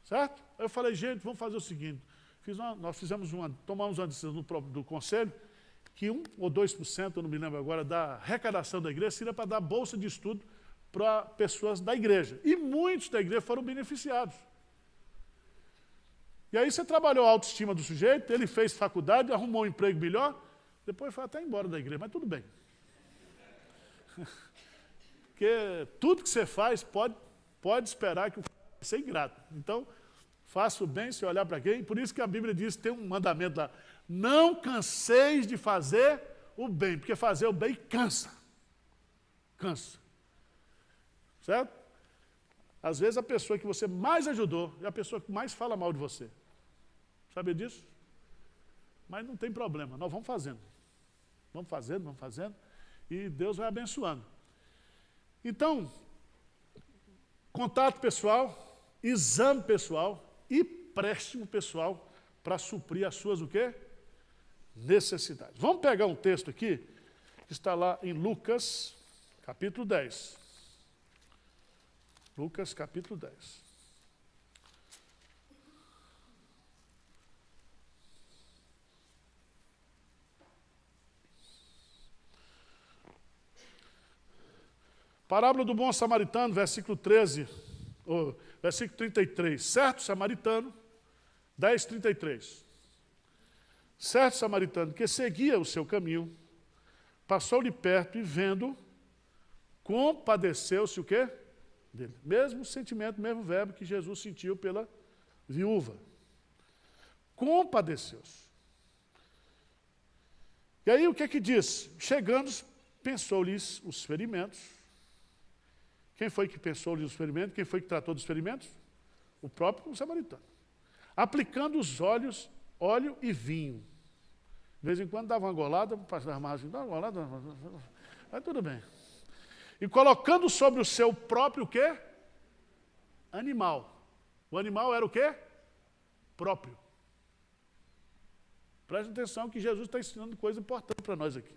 Certo? Aí eu falei, gente, vamos fazer o seguinte. Nós tomamos uma decisão do conselho, que 1 ou 2%, eu não me lembro agora, da arrecadação da igreja seria para dar bolsa de estudo para pessoas da igreja. E muitos da igreja foram beneficiados. E aí você trabalhou a autoestima do sujeito, ele fez faculdade, arrumou um emprego melhor, depois foi até embora da igreja, mas tudo bem. Porque tudo que você faz pode esperar que o cara vai ser ingrato. Então, faça o bem se olhar para quem, por isso que a Bíblia diz, tem um mandamento lá, não canseis de fazer o bem, porque fazer o bem cansa. Cansa. Certo? Às vezes a pessoa que você mais ajudou é a pessoa que mais fala mal de você. Sabe disso? Mas não tem problema, nós vamos fazendo. Vamos fazendo, e Deus vai abençoando. Então, contato pessoal, exame pessoal e empréstimo pessoal para suprir as suas o quê? Necessidades. Vamos pegar um texto aqui, que está lá em Lucas, capítulo 10. Lucas, capítulo 10. Parábola do bom samaritano, versículo 13, versículo 33. Certo samaritano, 10:33. Certo samaritano que seguia o seu caminho, passou-lhe perto e vendo, compadeceu-se o quê? Dele. Mesmo sentimento, mesmo verbo que Jesus sentiu pela viúva. Compadeceu-se. E aí o que é que diz? Chegando, pensou-lhes os ferimentos. Quem foi que pensou-lhes os ferimentos? Quem foi que tratou dos ferimentos? O próprio samaritano. Aplicando os olhos, óleo e vinho. De vez em quando dava uma golada, passava a margem, dava uma golada, mas tudo bem. e colocando sobre o seu próprio o quê? Animal. O animal era o quê? Próprio. Preste atenção que Jesus está ensinando coisa importante para nós aqui.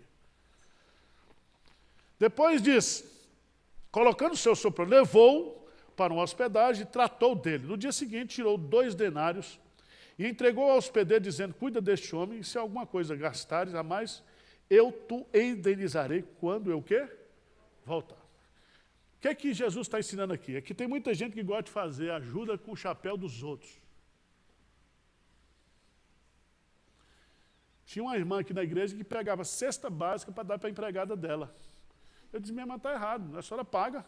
Depois diz, colocando o seu sopro, levou para uma hospedagem e tratou dele. No dia seguinte, tirou 2 denários e entregou ao hospedeiro, dizendo, cuida deste homem, e se alguma coisa gastares a mais, eu te indenizarei quando eu o quê? Voltar. O que é que Jesus está ensinando aqui? É que tem muita gente que gosta de fazer ajuda com o chapéu dos outros. Tinha uma irmã aqui na igreja que pegava cesta básica para dar para a empregada dela. Eu disse, minha irmã, está errado, a senhora paga.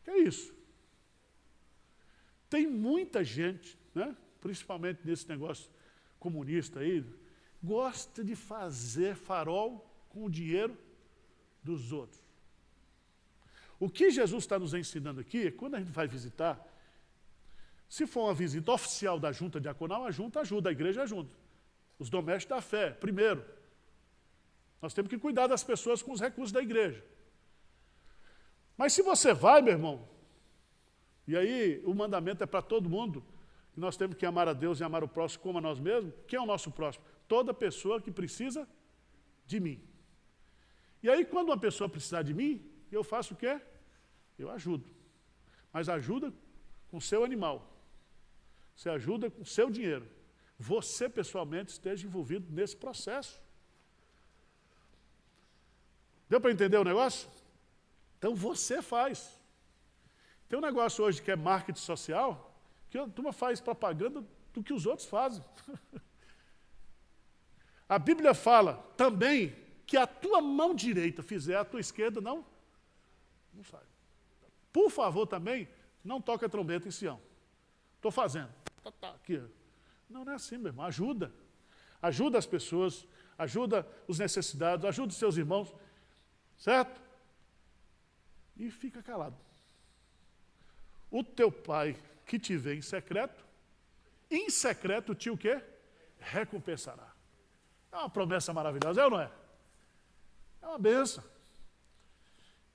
Que é isso? Tem muita gente, né, principalmente nesse negócio comunista aí, gosta de fazer farol com o dinheiro dos outros. O que Jesus está nos ensinando aqui é que quando a gente vai visitar, se for uma visita oficial da junta diaconal, a junta ajuda, a igreja ajuda. Os domésticos da fé, primeiro. Nós temos que cuidar das pessoas com os recursos da igreja. Mas se você vai, meu irmão, e aí o mandamento é para todo mundo, que nós temos que amar a Deus e amar o próximo como a nós mesmos. Quem é o nosso próximo? Toda pessoa que precisa de mim. E aí quando uma pessoa precisar de mim, eu faço o quê? Eu ajudo. Mas ajuda com o seu animal. Você ajuda com o seu dinheiro. Você pessoalmente esteja envolvido nesse processo. Deu para entender o negócio? Então você faz. Tem um negócio hoje que é marketing social, que a turma faz propaganda do que os outros fazem. A Bíblia fala também que a tua mão direita fizer, a tua esquerda não sai. Por favor também, não toque a trombeta em Sião. Estou fazendo. Aqui. Não é assim, meu irmão. Ajuda. Ajuda as pessoas, ajuda os necessitados, ajuda os seus irmãos. Certo? E fica calado. O teu pai que te vê em secreto te o quê? Recompensará. É uma promessa maravilhosa, é ou não é? É uma benção.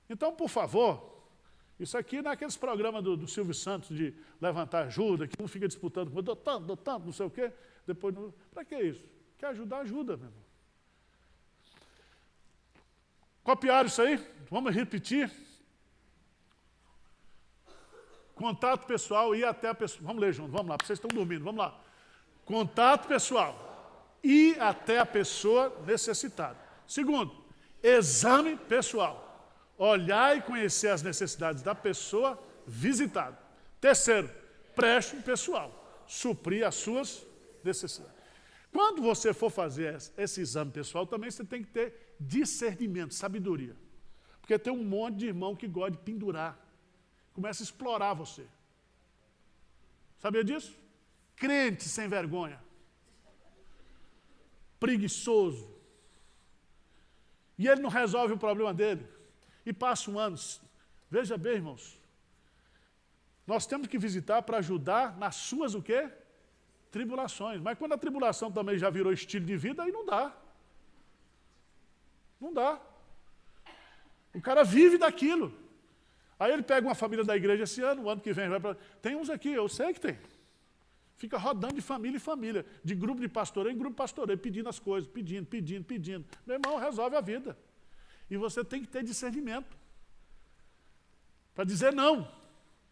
Então, por favor, isso aqui não é aqueles programas do Silvio Santos de levantar ajuda, que um fica disputando, dou tanto, não sei o quê, depois não... Para que isso? Quer ajudar, ajuda, meu irmão. Copiaram isso aí? Vamos repetir. Contato pessoal, ir até a pessoa. Vamos ler junto, vamos lá, vocês estão dormindo, vamos lá. Contato pessoal, ir até a pessoa necessitada. Segundo, exame pessoal. Olhar e conhecer as necessidades da pessoa visitada. Terceiro, preste pessoal. Suprir as suas necessidades. Quando você for fazer esse exame pessoal, também você tem que ter discernimento, sabedoria. Porque tem um monte de irmão que gosta de pendurar. Começa a explorar você. Sabia disso? Crente sem vergonha. Preguiçoso. E ele não resolve o problema dele. E passa um ano. Veja bem, irmãos. Nós temos que visitar para ajudar nas suas o quê? Tribulações. Mas quando a tribulação também já virou estilo de vida, aí não dá. Não dá. O cara vive daquilo. Aí ele pega uma família da igreja esse ano, o ano que vem vai para... Tem uns aqui, eu sei que tem. Fica rodando de família em família, de grupo de pastoreio em grupo de pastoreio, pedindo as coisas, pedindo. Meu irmão, resolve a vida. E você tem que ter discernimento. Para dizer não.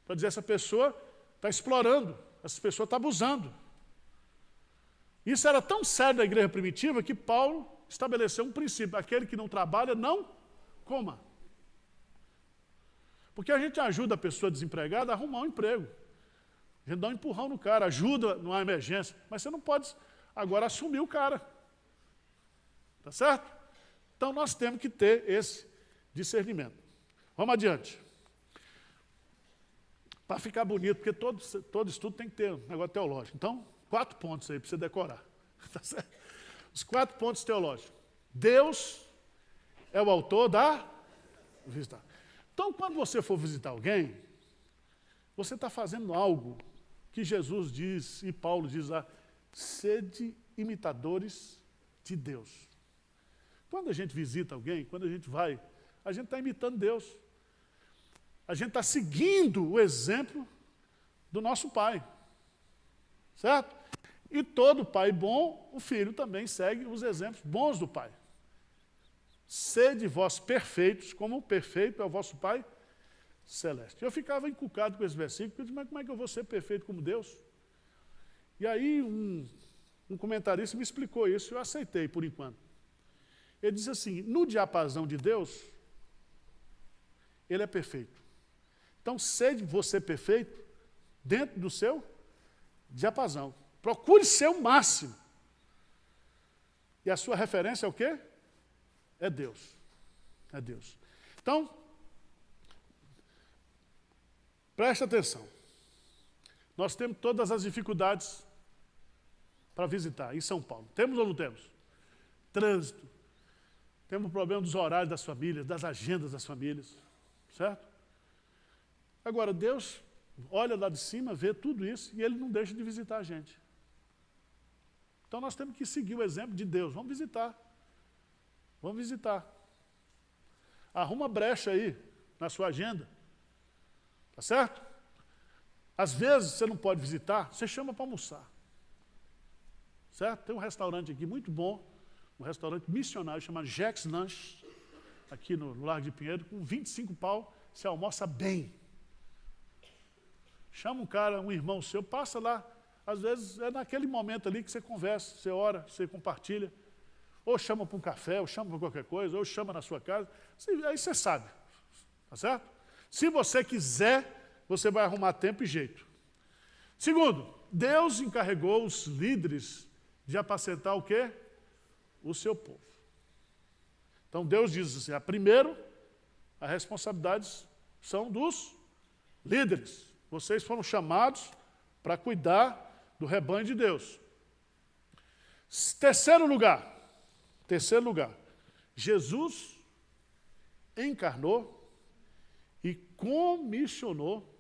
Para dizer essa pessoa está explorando, essa pessoa está abusando. Isso era tão sério na igreja primitiva que Paulo estabeleceu um princípio. Aquele que não trabalha, não coma. Porque a gente ajuda a pessoa desempregada a arrumar um emprego. A gente dá um empurrão no cara, ajuda numa emergência. Mas você não pode agora assumir o cara. Tá certo? Então nós temos que ter esse discernimento. Vamos adiante. Para ficar bonito, porque todo estudo tem que ter um negócio teológico. Então, 4 pontos aí para você decorar. Tá certo? Os 4 pontos teológicos. Deus é o autor da visita. Então, quando você for visitar alguém, você está fazendo algo que Jesus diz, e Paulo diz lá, sede imitadores de Deus. Quando a gente visita alguém, quando a gente vai a gente está imitando Deus. A gente está seguindo o exemplo do nosso pai. Certo? E todo pai bom, o filho também segue os exemplos bons do pai. Sede vós perfeitos, como perfeito é o vosso Pai celeste. Eu ficava encucado com esse versículo, porque eu disse, mas como é que eu vou ser perfeito como Deus? E aí um comentarista me explicou isso, eu aceitei por enquanto. Ele diz assim, no diapasão de Deus, ele é perfeito. Então, sede você perfeito dentro do seu diapasão. Procure ser o máximo. E a sua referência é o quê? É Deus. É Deus. Então, preste atenção. Nós temos todas as dificuldades para visitar em São Paulo. Temos ou não temos? Trânsito. Temos o problema dos horários das famílias, das agendas das famílias. Certo? Agora, Deus olha lá de cima, vê tudo isso e Ele não deixa de visitar a gente. Então nós temos que seguir o exemplo de Deus. Vamos visitar. Vamos visitar. Arruma brecha aí na sua agenda. Tá certo? Às vezes você não pode visitar, você chama para almoçar. Certo? Tem um restaurante aqui muito bom, um restaurante missionário chamado Jack's Lunch, aqui no Largo de Pinheiro, com 25 pau, você almoça bem. Chama um cara, um irmão seu, passa lá. Às vezes é naquele momento ali que você conversa, você ora, você compartilha. Ou chama para um café, ou chama para qualquer coisa, ou chama na sua casa. Aí você sabe. Tá certo? Se você quiser, você vai arrumar tempo e jeito. Segundo, Deus encarregou os líderes de apacentar o quê? O seu povo. Então Deus diz assim, primeiro, as responsabilidades são dos líderes. Vocês foram chamados para cuidar do rebanho de Deus. Terceiro lugar, Jesus encarnou e comissionou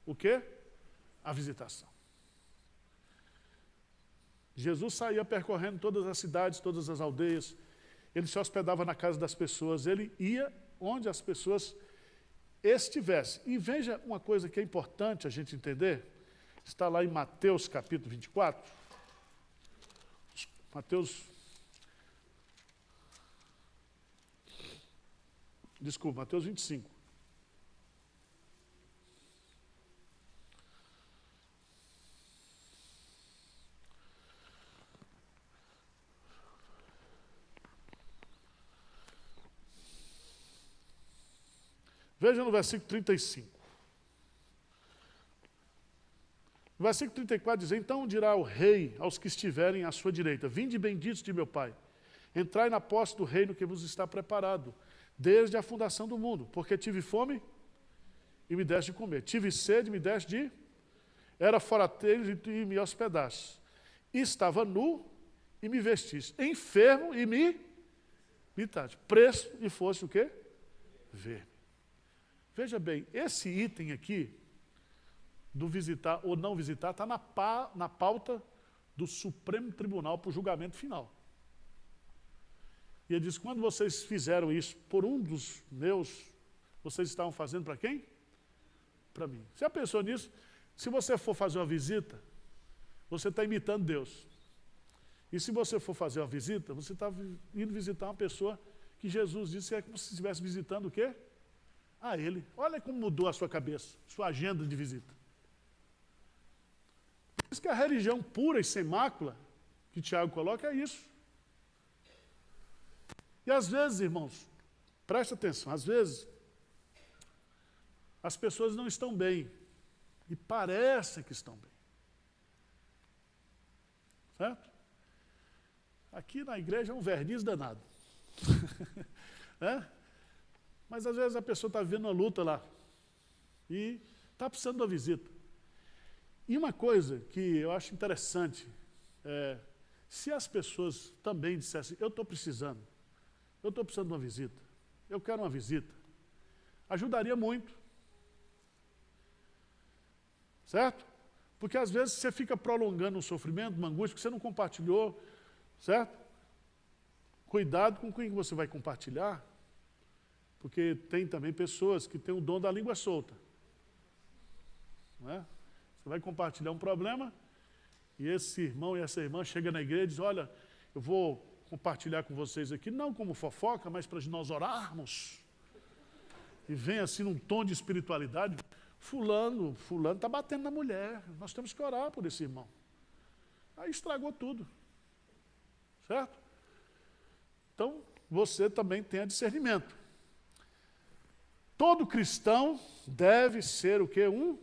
o quê? A visitação. Jesus saía percorrendo todas as cidades, todas as aldeias, ele se hospedava na casa das pessoas, ele ia onde as pessoas estivessem. E veja uma coisa que é importante a gente entender, está lá em Mateus capítulo 24, Mateus 25. Veja no versículo 35. No versículo 34 diz, então dirá o rei aos que estiverem à sua direita, vinde benditos de meu Pai, entrai na posse do reino que vos está preparado, desde a fundação do mundo, porque tive fome e me deste de comer, tive sede e me deste de... Era forateiro e me hospedaste, estava nu e me vestiste, enfermo e me visitaste, preso e foste o quê? Ver. Veja bem, esse item aqui, do visitar ou não visitar, está na pauta do Supremo Tribunal para o julgamento final. E ele diz, quando vocês fizeram isso por um dos meus, vocês estavam fazendo para quem? Para mim. Você já pensou nisso? Se você for fazer uma visita, você está imitando Deus. E se você for fazer uma visita, você está indo visitar uma pessoa que Jesus disse que é como se estivesse visitando o quê? A Ele. Olha como mudou a sua cabeça, sua agenda de visita. Por isso que a religião pura e sem mácula, que Tiago coloca, é isso. E às vezes, irmãos, preste atenção, às vezes, as pessoas não estão bem, e parecem que estão bem. Certo? Aqui na igreja é um verniz danado. Mas às vezes a pessoa está vivendo uma luta lá, e está precisando de uma visita. E uma coisa que eu acho interessante, se as pessoas também dissessem, eu estou precisando de uma visita, eu quero uma visita, ajudaria muito. Certo? Porque às vezes você fica prolongando um sofrimento, uma angústia, que você não compartilhou, certo? Cuidado com quem você vai compartilhar, Porque tem também pessoas que têm o dom da língua solta. Não é? Você vai compartilhar um problema e esse irmão e essa irmã chegam na igreja e dizem, olha, eu vou compartilhar com vocês aqui, não como fofoca, mas para nós orarmos. E vem assim num tom de espiritualidade, fulano está batendo na mulher, nós temos que orar por esse irmão. Aí estragou tudo. Certo? Então, você também tenha discernimento. Todo cristão deve ser o quê? Um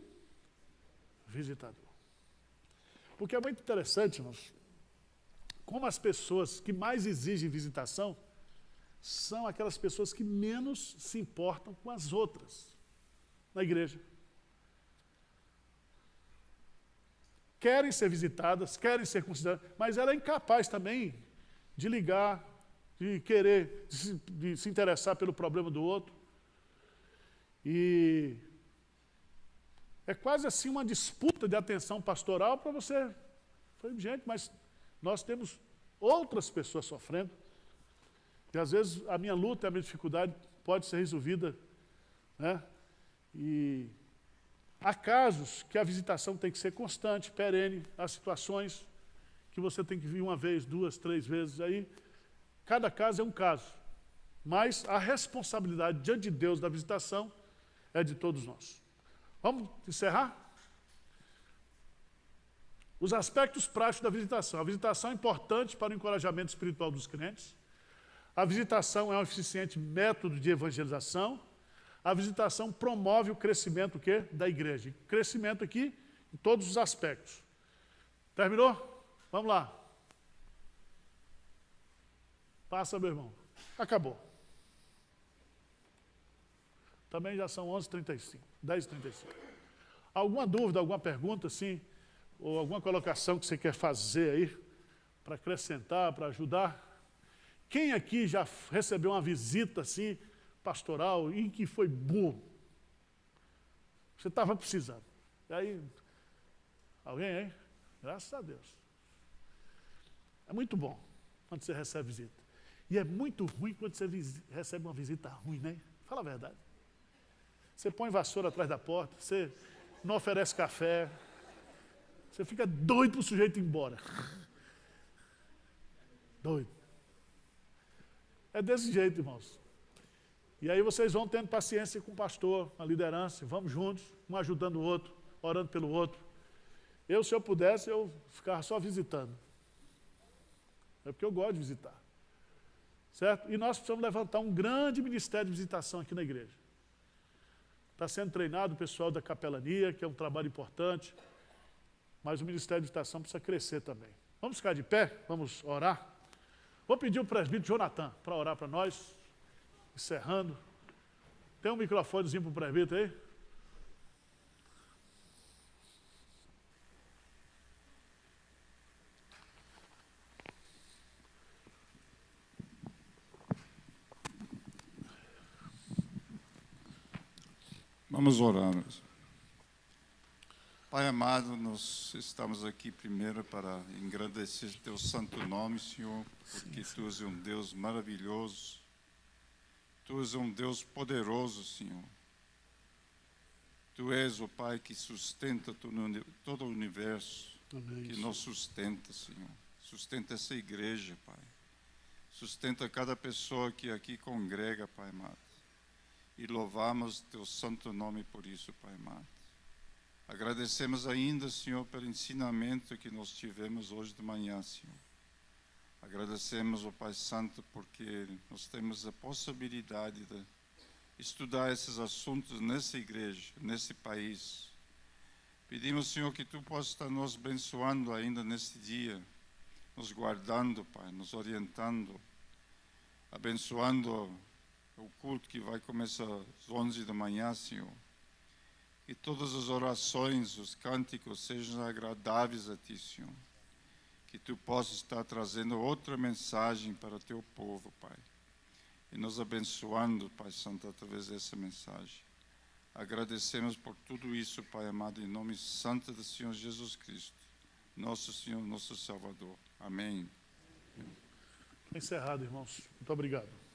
visitador. Porque é muito interessante, irmãos, como as pessoas que mais exigem visitação são aquelas pessoas que menos se importam com as outras na igreja. Querem ser visitadas, querem ser consideradas, mas ela é incapaz também de ligar, de querer, de se interessar pelo problema do outro. E é quase assim uma disputa de atenção pastoral para você. Falei, gente, mas nós temos outras pessoas sofrendo. E às vezes a minha luta, a minha dificuldade pode ser resolvida, né? E há casos que a visitação tem que ser constante, perene, há situações que você tem que vir uma vez, 2, 3 vezes, aí cada caso é um caso. Mas a responsabilidade diante de Deus da visitação é de todos nós. Vamos encerrar? Os aspectos práticos da visitação. A visitação é importante para o encorajamento espiritual dos crentes. A visitação é um eficiente método de evangelização. A visitação promove o crescimento o quê? Da igreja. Crescimento aqui em todos os aspectos. Terminou? Vamos lá. Passa, meu irmão. Acabou. Também já são 11h35, 10h35. Alguma dúvida, alguma pergunta, assim, ou alguma colocação que você quer fazer aí, para acrescentar, para ajudar? Quem aqui já recebeu uma visita, assim, pastoral, e que foi bom? Você estava precisando. E aí, alguém aí? Graças a Deus. É muito bom quando você recebe visita. E é muito ruim quando você recebe uma visita ruim, né? Fala a verdade. Você põe vassoura atrás da porta, você não oferece café, você fica doido para o sujeito ir embora. Doido. É desse jeito, irmãos. E aí vocês vão tendo paciência com o pastor, a liderança, vamos juntos, um ajudando o outro, orando pelo outro. Eu, se eu pudesse, eu ficava só visitando. É porque eu gosto de visitar. Certo? E nós precisamos levantar um grande ministério de visitação aqui na igreja. Está sendo treinado o pessoal da capelania, que é um trabalho importante, mas o ministério de visitação precisa crescer também. Vamos ficar de pé? Vamos orar? Vou pedir o presbítero Jonathan para orar para nós, encerrando. Tem um microfonezinho para o presbítero aí? Vamos orar. Pai amado, nós estamos aqui primeiro para engrandecer teu santo nome, Senhor, porque tu és um Deus maravilhoso, tu és um Deus poderoso, Senhor. Tu és o Pai que sustenta todo o universo, que nos sustenta, Senhor. Sustenta essa igreja, Pai. Sustenta cada pessoa que aqui congrega, Pai amado. E louvamos teu santo nome por isso, Pai amado. Agradecemos ainda, Senhor, pelo ensinamento que nós tivemos hoje de manhã, Senhor. Agradecemos ao Pai Santo porque nós temos a possibilidade de estudar esses assuntos nessa igreja, nesse país. Pedimos, Senhor, que tu possas estar nos abençoando ainda neste dia, nos guardando, Pai, nos orientando, abençoando o culto que vai começar às 11 da manhã, Senhor. Que todas as orações, os cânticos sejam agradáveis a Ti, Senhor. Que Tu possas estar trazendo outra mensagem para o Teu povo, Pai. E nos abençoando, Pai Santo, através dessa mensagem. Agradecemos por tudo isso, Pai amado, em nome santo do Senhor Jesus Cristo, nosso Senhor, nosso Salvador. Amém. Encerrado, irmãos. Muito obrigado.